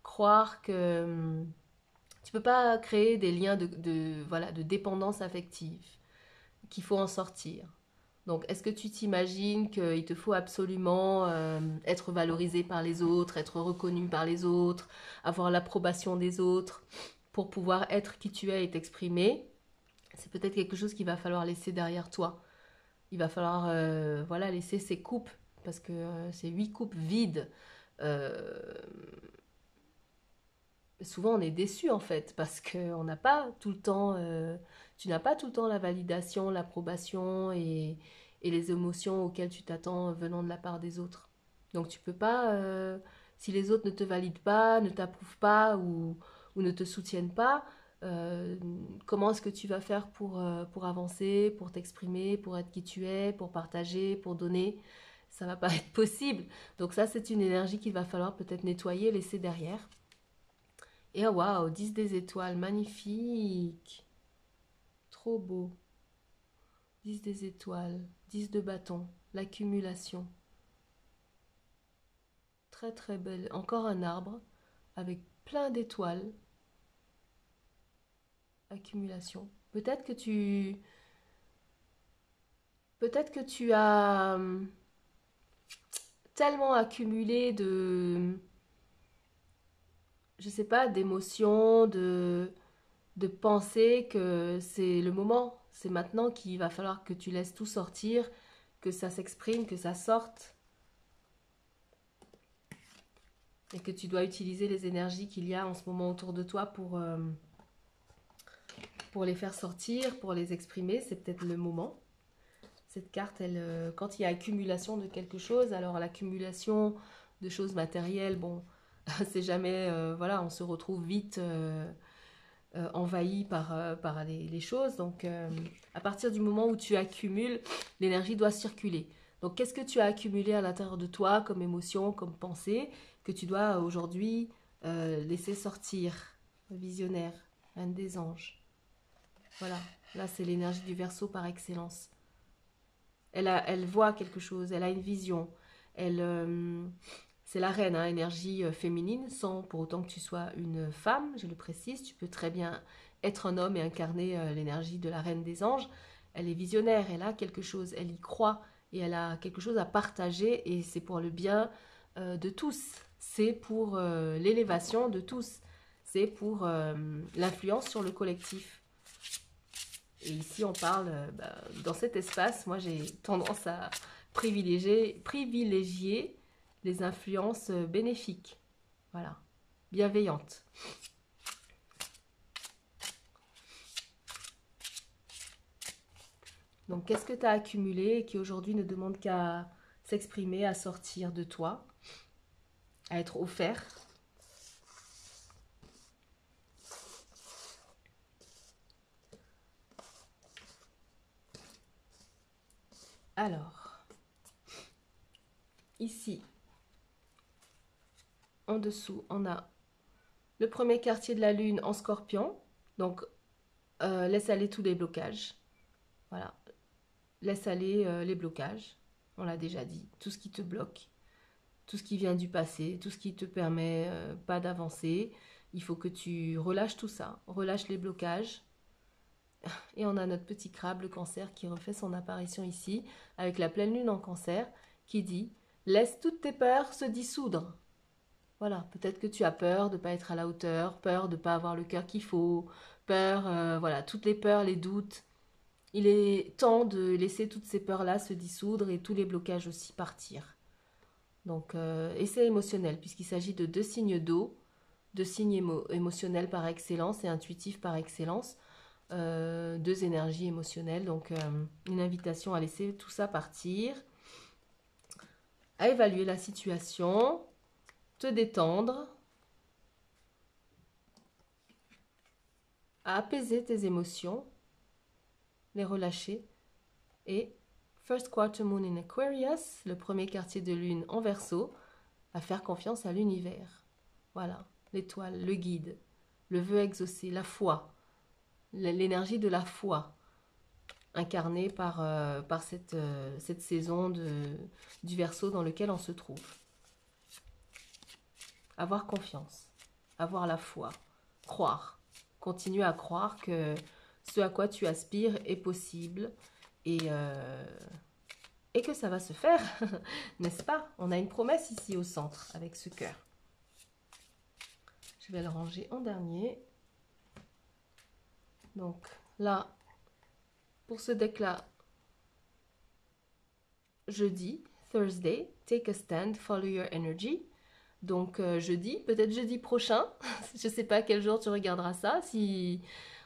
Speaker 1: croire que tu peux pas créer des liens voilà, de dépendance affective, qu'il faut en sortir. Donc, est-ce que tu t'imagines qu'il te faut absolument être valorisé par les autres, être reconnu par les autres, avoir l'approbation des autres pour pouvoir être qui tu es et t'exprimer? C'est peut-être quelque chose qu'il va falloir laisser derrière toi. Il va falloir voilà, laisser ces coupes, parce que ces 8 coupes vides, euh, souvent on est déçu en fait, parce qu'on n'a pas tout le temps, tu n'as pas tout le temps la validation, l'approbation et les émotions auxquelles tu t'attends venant de la part des autres. Donc tu peux pas, si les autres ne te valident pas, ne t'approuvent pas ou ne te soutiennent pas, euh, comment est-ce que tu vas faire pour avancer, pour t'exprimer, pour être qui tu es, pour partager, pour donner? Ça va pas être possible. Donc ça, c'est une énergie qu'il va falloir peut-être nettoyer, laisser derrière. Et oh, waouh, 10 des étoiles, magnifique. Trop beau. 10 des étoiles, 10 de bâton, l'accumulation. Très très belle. Encore un arbre avec plein d'étoiles. Accumulation. Peut-être que tu as tellement accumulé je sais pas, d'émotions, de pensées que c'est le moment. C'est maintenant qu'il va falloir que tu laisses tout sortir, que ça s'exprime, que ça sorte. Et que tu dois utiliser les énergies qu'il y a en ce moment autour de toi pour les faire sortir, pour les exprimer. C'est peut-être le moment. Cette carte, quand il y a accumulation de quelque chose, alors l'accumulation de choses matérielles, bon, c'est jamais, voilà, on se retrouve vite envahi par les choses. Donc, à partir du moment où tu accumules, l'énergie doit circuler. Donc, qu'est-ce que tu as accumulé à l'intérieur de toi comme émotion, comme pensée, que tu dois aujourd'hui laisser sortir? Visionnaire, reine des anges. Voilà, là, c'est l'énergie du Verseau par excellence. Elle voit quelque chose, elle a une vision. C'est la reine, hein, énergie féminine, sans pour autant que tu sois une femme, je le précise. Tu peux très bien être un homme et incarner l'énergie de la reine des anges. Elle est visionnaire, elle a quelque chose, elle y croit et elle a quelque chose à partager et c'est pour le bien de tous. C'est pour l'élévation de tous. C'est pour l'influence sur le collectif. Et ici, on parle, dans cet espace, moi j'ai tendance à privilégier les influences bénéfiques. Voilà, bienveillantes. Donc, qu'est-ce que tu as accumulé et qui aujourd'hui ne demande qu'à s'exprimer, à sortir de toi, à être offert? Alors, ici, en dessous, on a le premier quartier de la lune en scorpion. Donc, laisse aller tous les blocages. Voilà, laisse aller les blocages. On l'a déjà dit, tout ce qui te bloque, tout ce qui vient du passé, tout ce qui te permet pas d'avancer. Il faut que tu relâches tout ça, relâche les blocages. Et on a notre petit crabe, le cancer, qui refait son apparition ici, avec la pleine lune en cancer, qui dit « Laisse toutes tes peurs se dissoudre ». Voilà, peut-être que tu as peur de ne pas être à la hauteur, peur de ne pas avoir le cœur qu'il faut, peur, voilà, toutes les peurs, les doutes. Il est temps de laisser toutes ces peurs-là se dissoudre et tous les blocages aussi partir. Donc, et c'est émotionnel, puisqu'il s'agit de 2 signes d'eau, 2 signes émotionnels par excellence et intuitifs par excellence, 2 énergies émotionnelles. Donc, une invitation à laisser tout ça partir, à évaluer la situation, te détendre, à apaiser tes émotions, les relâcher. Et First Quarter Moon in Aquarius, le premier quartier de lune en Verseau, à faire confiance à l'univers. Voilà, l'étoile, le guide, le vœu exaucé, la foi, l'énergie de la foi, incarnée par cette saison du Verseau dans lequel on se trouve. Avoir confiance, avoir la foi, croire, continuer à croire que ce à quoi tu aspires est possible et que ça va se faire, n'est-ce pas? On a une promesse ici au centre avec ce cœur. Je vais le ranger en dernier. Donc là, pour ce deck-là, jeudi, Thursday, take a stand, follow your energy. Donc jeudi, peut-être jeudi prochain, je ne sais pas quel jour tu regarderas ça, si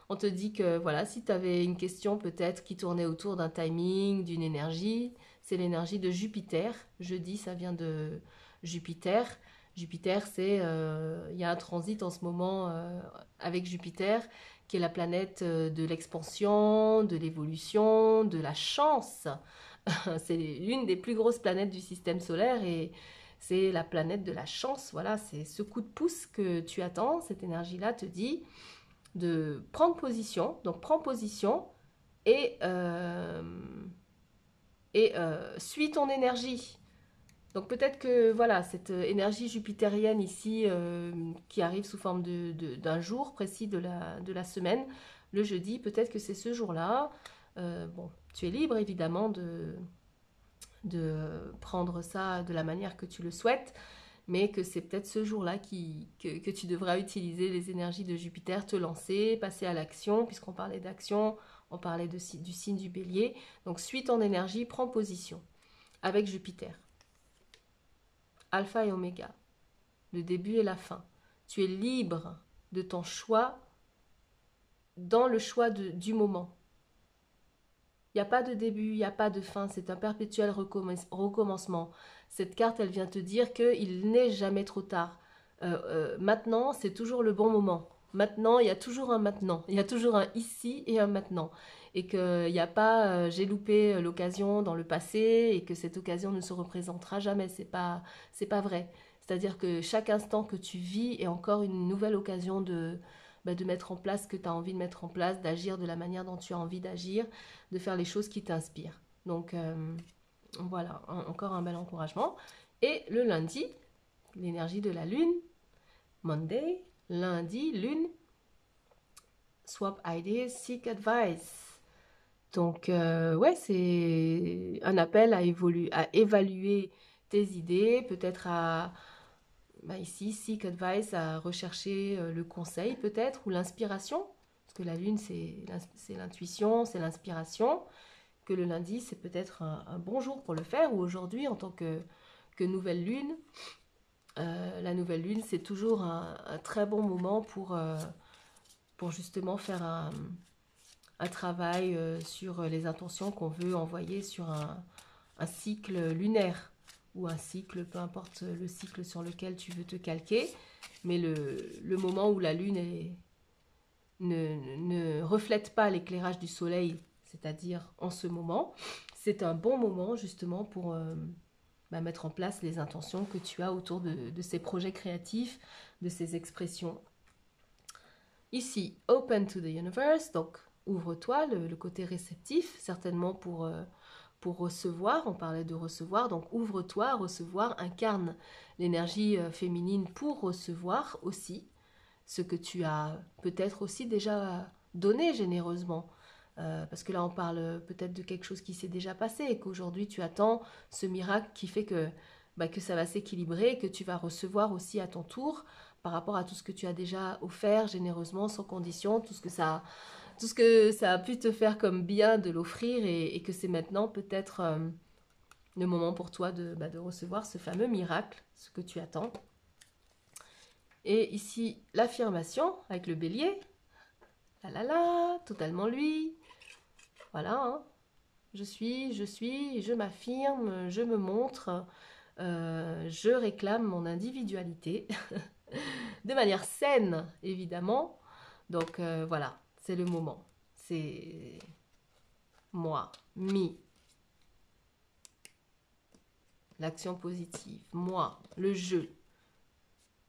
Speaker 1: on te dit que voilà, si tu avais une question peut-être qui tournait autour d'un timing, d'une énergie, c'est l'énergie de Jupiter. Jeudi, ça vient de Jupiter. Jupiter, c'est, il y a un transit en ce moment avec Jupiter, qui est la planète de l'expansion, de l'évolution, de la chance. C'est l'une des plus grosses planètes du système solaire et c'est la planète de la chance. Voilà, c'est ce coup de pouce que tu attends. Cette énergie-là te dit de prendre position. Donc, prends position et suis ton énergie. Donc, peut-être que voilà, cette énergie jupitérienne ici qui arrive sous forme d'un jour précis de la semaine, le jeudi, peut-être que c'est ce jour-là. Bon, tu es libre évidemment de prendre ça de la manière que tu le souhaites, mais que c'est peut-être ce jour-là que tu devras utiliser les énergies de Jupiter, te lancer, passer à l'action, puisqu'on parlait d'action, on parlait du signe du bélier. Donc suis ton énergie, prends position avec Jupiter. Alpha et Oméga, le début et la fin. Tu es libre de ton choix dans le choix du moment. Il n'y a pas de début, il n'y a pas de fin, c'est un perpétuel recommencement. Cette carte, elle vient te dire qu'il n'est jamais trop tard. Maintenant, c'est toujours le bon moment. Maintenant, il y a toujours un maintenant. Il y a toujours un ici et un maintenant. Et qu'il n'y a pas j'ai loupé l'occasion dans le passé et que cette occasion ne se représentera jamais. C'est pas vrai. C'est-à-dire que chaque instant que tu vis est encore une nouvelle occasion de mettre en place ce que tu as envie de mettre en place, d'agir de la manière dont tu as envie d'agir, de faire les choses qui t'inspirent. Donc voilà, encore un bel encouragement. Et le lundi, l'énergie de la lune, Monday, lundi, lune, Swap ideas, seek advice. Donc, ouais, c'est un appel à évaluer tes idées, peut-être ici, seek advice, à rechercher le conseil peut-être, ou l'inspiration, parce que la lune, c'est l'intuition, c'est l'inspiration, que le lundi, c'est peut-être un bon jour pour le faire, ou aujourd'hui, en tant que nouvelle lune, la nouvelle lune, c'est toujours un très bon moment pour justement faire un travail sur les intentions qu'on veut envoyer sur un cycle lunaire ou un cycle, peu importe le cycle sur lequel tu veux te calquer, mais le moment où la lune ne reflète pas l'éclairage du soleil, c'est-à-dire en ce moment, c'est un bon moment justement pour mettre en place les intentions que tu as autour de ces projets créatifs, de ces expressions. Ici, open to the universe, donc ouvre-toi, le côté réceptif, certainement pour recevoir, on parlait de recevoir, donc ouvre-toi, recevoir, incarne l'énergie féminine pour recevoir aussi ce que tu as peut-être aussi déjà donné généreusement. Parce que là, on parle peut-être de quelque chose qui s'est déjà passé et qu'aujourd'hui, tu attends ce miracle qui fait que ça va s'équilibrer, que tu vas recevoir aussi à ton tour par rapport à tout ce que tu as déjà offert généreusement, sans condition, tout ce que ça a pu te faire comme bien de l'offrir et que c'est maintenant peut-être le moment pour toi de recevoir ce fameux miracle, ce que tu attends. Et ici, l'affirmation avec le bélier. Totalement lui. Voilà, hein. Je suis, je m'affirme, je me montre, je réclame mon individualité de manière saine, évidemment. Donc voilà, c'est le moment. C'est moi, l'action positive, moi, le jeu.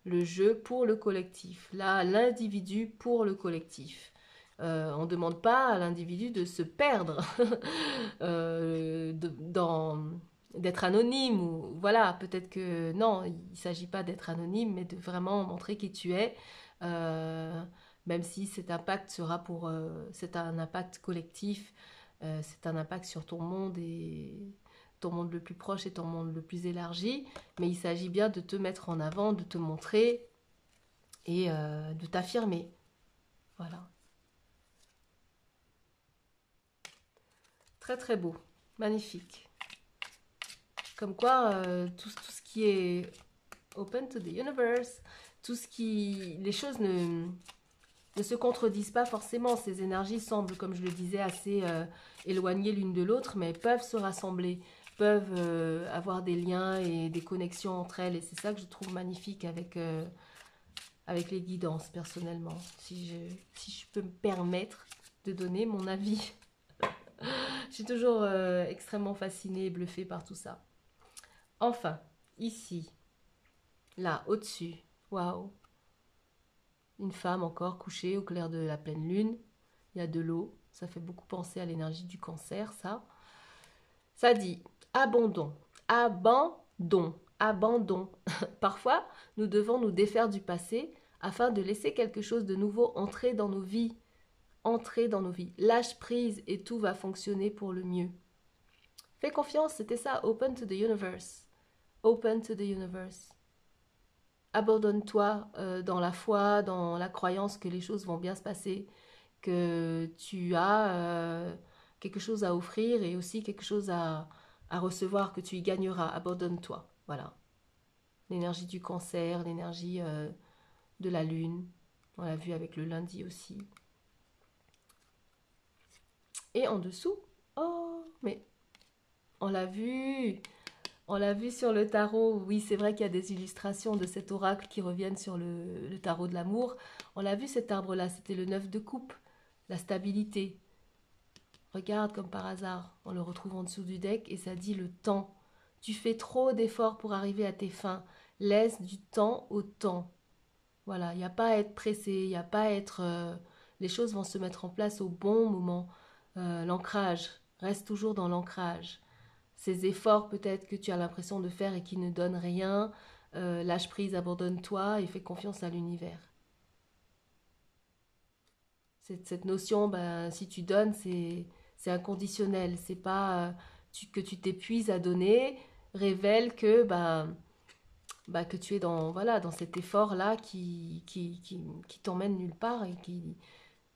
Speaker 1: Le jeu pour le collectif. Là, l'individu pour le collectif. On ne demande pas à l'individu de se perdre, d'être anonyme. Ou, voilà, peut-être que non, il ne s'agit pas d'être anonyme, mais de vraiment montrer qui tu es. Même si cet impact c'est un impact collectif, c'est un impact sur ton monde et ton monde le plus proche et ton monde le plus élargi, mais il s'agit bien de te mettre en avant, de te montrer et de t'affirmer. Voilà. Très très beau, magnifique. Comme quoi, tout ce qui est open to the universe, les choses ne se contredisent pas forcément. Ces énergies semblent, comme je le disais, assez éloignées l'une de l'autre, mais elles peuvent se rassembler, peuvent avoir des liens et des connexions entre elles. Et c'est ça que je trouve magnifique avec les guidances, personnellement. Si je peux me permettre de donner mon avis. Je suis toujours extrêmement fascinée et bluffée par tout ça. Enfin, ici, là, au-dessus, waouh, une femme encore couchée au clair de la pleine lune. Il y a de l'eau, ça fait beaucoup penser à l'énergie du cancer, ça. Ça dit abandon, abandon, abandon. Parfois, nous devons nous défaire du passé afin de laisser quelque chose de nouveau entrer dans nos vies. Entrer dans nos vies. Lâche prise et tout va fonctionner pour le mieux. Fais confiance, c'était ça, open to the universe. Open to the universe. Abandonne-toi dans la foi, dans la croyance que les choses vont bien se passer, que tu as quelque chose à offrir et aussi quelque chose à recevoir, que tu y gagneras. Abandonne-toi. Voilà. L'énergie du cancer, l'énergie de la lune. On l'a vu avec le lundi aussi. Et en dessous, oh, mais on l'a vu. On l'a vu sur le tarot. Oui, c'est vrai qu'il y a des illustrations de cet oracle qui reviennent sur le tarot de l'amour. On l'a vu cet arbre-là, c'était le 9 de coupe, la stabilité. Regarde comme par hasard, on le retrouve en dessous du deck et ça dit le temps. Tu fais trop d'efforts pour arriver à tes fins. Laisse du temps au temps. Voilà, il n'y a pas à être pressé, il n'y a pas à être... les choses vont se mettre en place au bon moment. L'ancrage, reste toujours dans l'ancrage. Ces efforts peut-être que tu as l'impression de faire et qui ne donnent rien, lâche prise, abandonne-toi et fais confiance à l'univers. Cette notion, ben, si tu donnes, c'est inconditionnel. C'est pas que tu t'épuises à donner, révèle que, que tu es dans, voilà, dans cet effort-là qui t'emmène nulle part et qui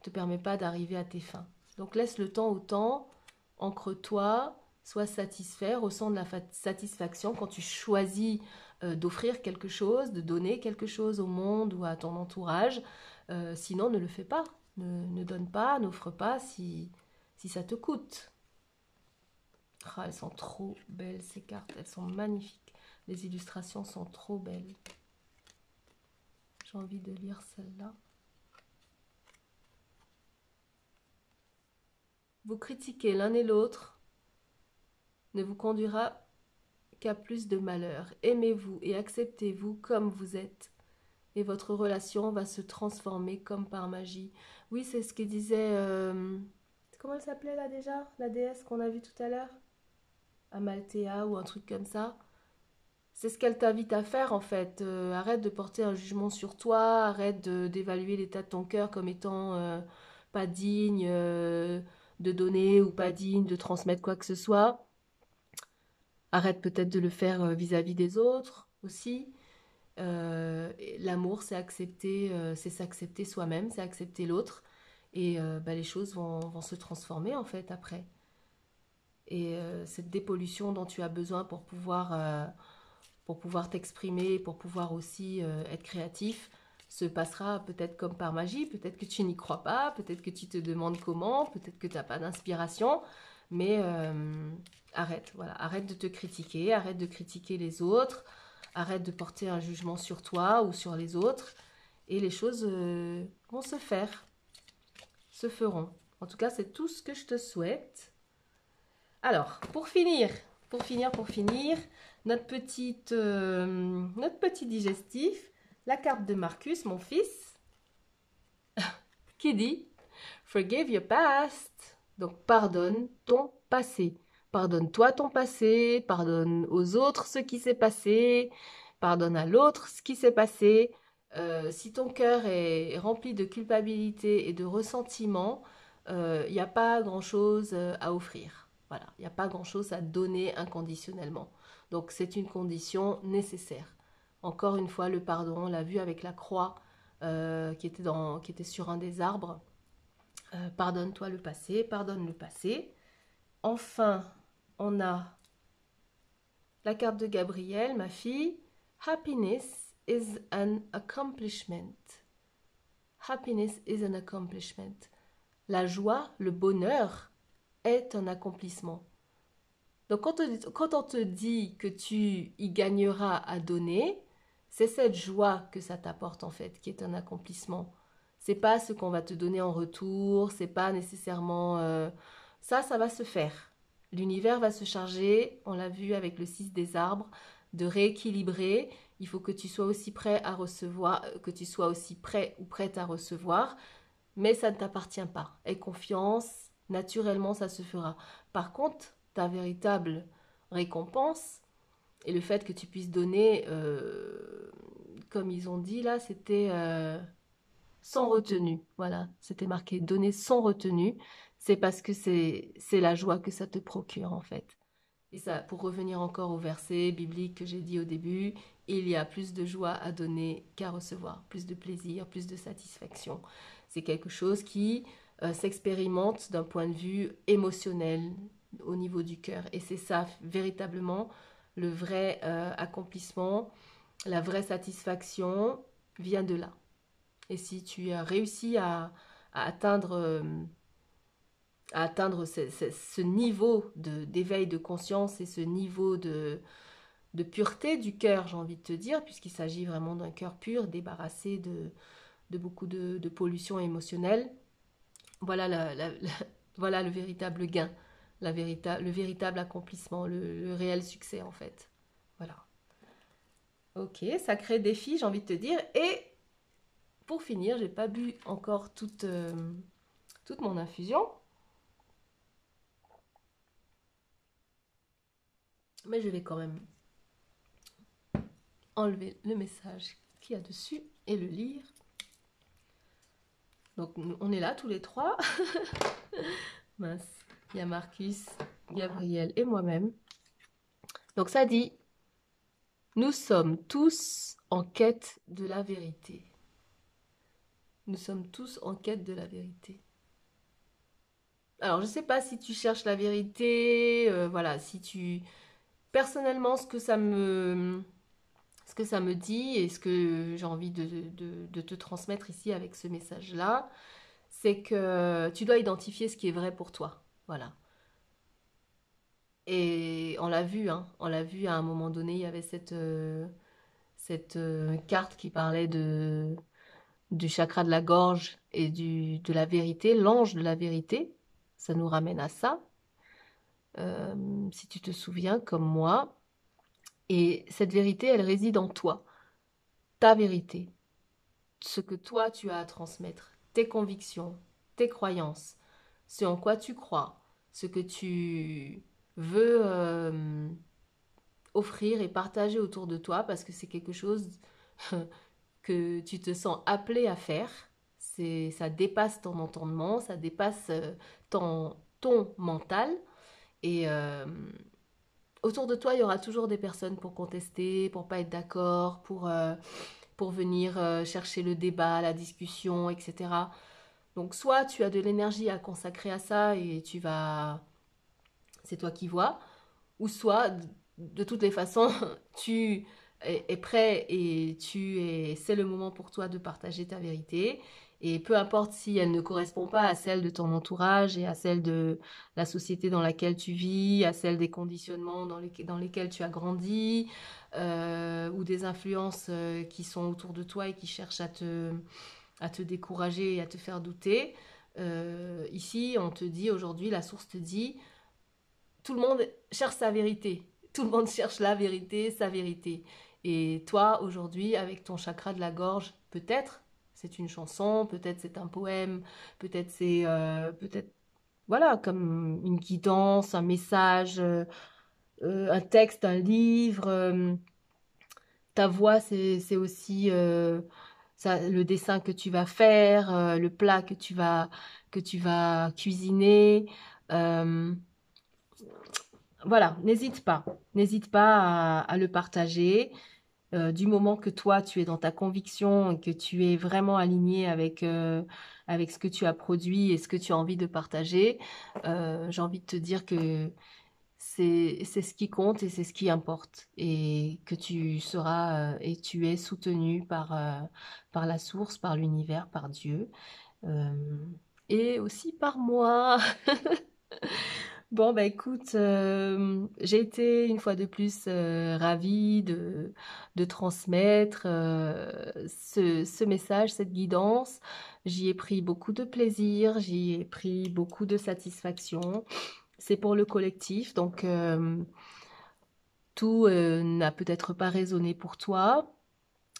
Speaker 1: te permet pas d'arriver à tes fins. Donc laisse le temps au temps, ancre-toi, sois satisfait, ressens de la satisfaction quand tu choisis d'offrir quelque chose, de donner quelque chose au monde ou à ton entourage. Sinon, ne le fais pas. Ne donne pas, n'offre pas si ça te coûte. Ah, elles sont trop belles ces cartes, elles sont magnifiques. Les illustrations sont trop belles. J'ai envie de lire celle-là. Vous critiquez l'un et l'autre ne vous conduira qu'à plus de malheur. Aimez-vous et acceptez-vous comme vous êtes. Et votre relation va se transformer comme par magie. Oui, c'est ce que disait... comment elle s'appelait là déjà? La déesse qu'on a vue tout à l'heure? Amalthea ou un truc comme ça. C'est ce qu'elle t'invite à faire en fait. Arrête de porter un jugement sur toi, arrête d'évaluer l'état de ton cœur comme étant pas digne de donner ou pas digne de transmettre quoi que ce soit. Arrête peut-être de le faire vis-à-vis des autres aussi. L'amour, c'est s'accepter soi-même, c'est accepter l'autre. Et les choses vont se transformer en fait après. Et cette dépollution dont tu as besoin pour pouvoir t'exprimer, pour pouvoir aussi être créatif, se passera peut-être comme par magie, peut-être que tu n'y crois pas, peut-être que tu te demandes comment, peut-être que tu n'as pas d'inspiration, mais arrête, voilà, arrête de te critiquer, arrête de critiquer les autres, arrête de porter un jugement sur toi ou sur les autres, et les choses vont se faire, se feront. En tout cas, c'est tout ce que je te souhaite. Alors, pour finir, notre petit digestif, la carte de Marcus, mon fils, qui dit Forgive your past. Donc, pardonne ton passé. Pardonne-toi ton passé, pardonne aux autres ce qui s'est passé, pardonne à l'autre ce qui s'est passé. Si ton cœur est rempli de culpabilité et de ressentiment, il n'y a pas grand-chose à offrir. Voilà, il n'y a pas grand-chose à donner inconditionnellement. Donc c'est une condition nécessaire. Encore une fois, le pardon, on l'a vu avec la croix qui était sur un des arbres. Pardonne-toi le passé, pardonne le passé. Enfin, on a la carte de Gabrielle, ma fille. Happiness is an accomplishment. Happiness is an accomplishment. La joie, le bonheur est un accomplissement. Donc quand on te dit que tu y gagneras à donner, c'est cette joie que ça t'apporte en fait, qui est un accomplissement. C'est pas ce qu'on va te donner en retour, c'est pas nécessairement ça va se faire. L'univers va se charger, on l'a vu avec le 6 des arbres, de rééquilibrer. Il faut que tu sois aussi prêt à recevoir, que tu sois aussi prêt ou prête à recevoir, mais ça ne t'appartient pas. Aie confiance, naturellement ça se fera. Par contre, ta véritable récompense et le fait que tu puisses donner, comme ils ont dit là, c'était sans retenue. Voilà, c'était marqué donner sans retenue. C'est parce que c'est la joie que ça te procure en fait. Et ça, pour revenir encore au verset biblique que j'ai dit au début, il y a plus de joie à donner qu'à recevoir, plus de plaisir, plus de satisfaction. C'est quelque chose qui s'expérimente d'un point de vue émotionnel au niveau du cœur. Et c'est ça véritablement le vrai accomplissement, la vraie satisfaction vient de là. Et si tu as réussi à atteindre ce niveau d'éveil de conscience et ce niveau de pureté du cœur, j'ai envie de te dire, puisqu'il s'agit vraiment d'un cœur pur, débarrassé de beaucoup de pollution émotionnelle. Voilà, voilà le véritable gain, le véritable accomplissement, le réel succès en fait. Voilà. Ok, sacré défi, j'ai envie de te dire. Et pour finir, j'ai pas bu encore toute mon infusion. Mais je vais quand même enlever le message qu'il y a dessus et le lire. Donc on est là tous les trois. Mince, il y a Marcus, Gabriel et moi-même. Donc ça dit, nous sommes tous en quête de la vérité. Nous sommes tous en quête de la vérité. Alors je ne sais pas si tu cherches la vérité, voilà, si tu... Personnellement, ce que ça me dit et ce que j'ai envie de te transmettre ici avec ce message-là, c'est que tu dois identifier ce qui est vrai pour toi. Voilà. Et on l'a vu, hein, on l'a vu à un moment donné, il y avait cette carte qui parlait du chakra de la gorge et de la vérité, l'ange de la vérité. Ça nous ramène à ça, si tu te souviens, comme moi. Et cette vérité, elle réside en toi, ta vérité, ce que toi tu as à transmettre, tes convictions, tes croyances, ce en quoi tu crois, ce que tu veux offrir et partager autour de toi parce que c'est quelque chose que tu te sens appelé à faire. Ça dépasse ton entendement, ça dépasse ton mental. Et autour de toi, il y aura toujours des personnes pour contester, pour pas être d'accord, pour venir chercher le débat, la discussion, etc. Donc soit tu as de l'énergie à consacrer à ça et c'est toi qui vois, ou soit de toutes les façons, tu es prêt et c'est le moment pour toi de partager ta vérité. Et peu importe si elle ne correspond pas à celle de ton entourage et à celle de la société dans laquelle tu vis, à celle des conditionnements dans lesquels tu as grandi, ou des influences qui sont autour de toi et qui cherchent à te décourager et à te faire douter. Ici, on te dit aujourd'hui, la source te dit, tout le monde cherche sa vérité. Tout le monde cherche la vérité, sa vérité. Et toi, aujourd'hui, avec ton chakra de la gorge, peut-être c'est une chanson, peut-être c'est un poème, peut-être c'est peut-être voilà comme une guidance, un message, un texte, un livre. Ta voix, c'est aussi le dessin que tu vas faire, le plat que tu vas cuisiner. Euh, voilà, n'hésite pas à le partager. Du moment que toi, tu es dans ta conviction et que tu es vraiment aligné avec ce que tu as produit et ce que tu as envie de partager, j'ai envie de te dire que c'est ce qui compte et c'est ce qui importe. Et que tu seras et tu es soutenu par la source, par l'univers, par Dieu. euh, et aussi par moi. Bon, bah écoute, j'ai été une fois de plus ravie de transmettre ce message, cette guidance. J'y ai pris beaucoup de plaisir, j'y ai pris beaucoup de satisfaction. C'est pour le collectif, donc tout n'a peut-être pas résonné pour toi,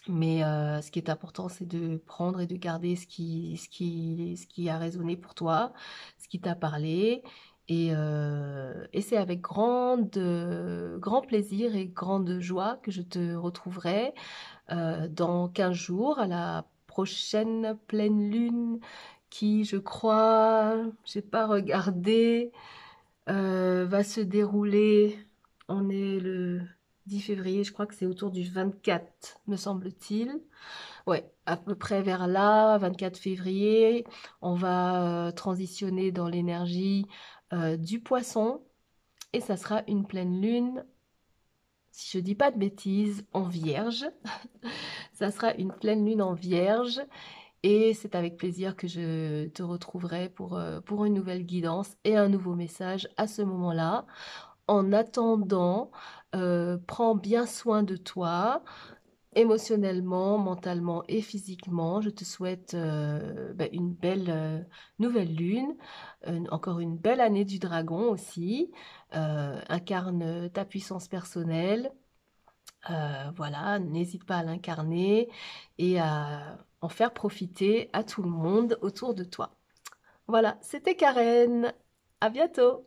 Speaker 1: mais ce qui est important, c'est de prendre et de garder ce qui a résonné pour toi, ce qui t'a parlé. Et c'est avec grand plaisir et grande joie que je te retrouverai dans 15 jours à la prochaine pleine lune qui, je crois, j'ai pas regardé, va se dérouler. On est le 10 février, je crois que c'est autour du 24, me semble-t-il. Ouais, à peu près vers là, 24 février, on va transitionner dans l'énergie du poisson et ça sera une pleine lune, si je dis pas de bêtises, en vierge. Ça sera une pleine lune en vierge et c'est avec plaisir que je te retrouverai pour une nouvelle guidance et un nouveau message à ce moment-là. En attendant, prends bien soin de toi, émotionnellement, mentalement et physiquement. Je te souhaite une belle nouvelle lune, encore une belle année du dragon aussi. Incarne ta puissance personnelle. Voilà, n'hésite pas à l'incarner et à en faire profiter à tout le monde autour de toi. Voilà, c'était Karen. À bientôt.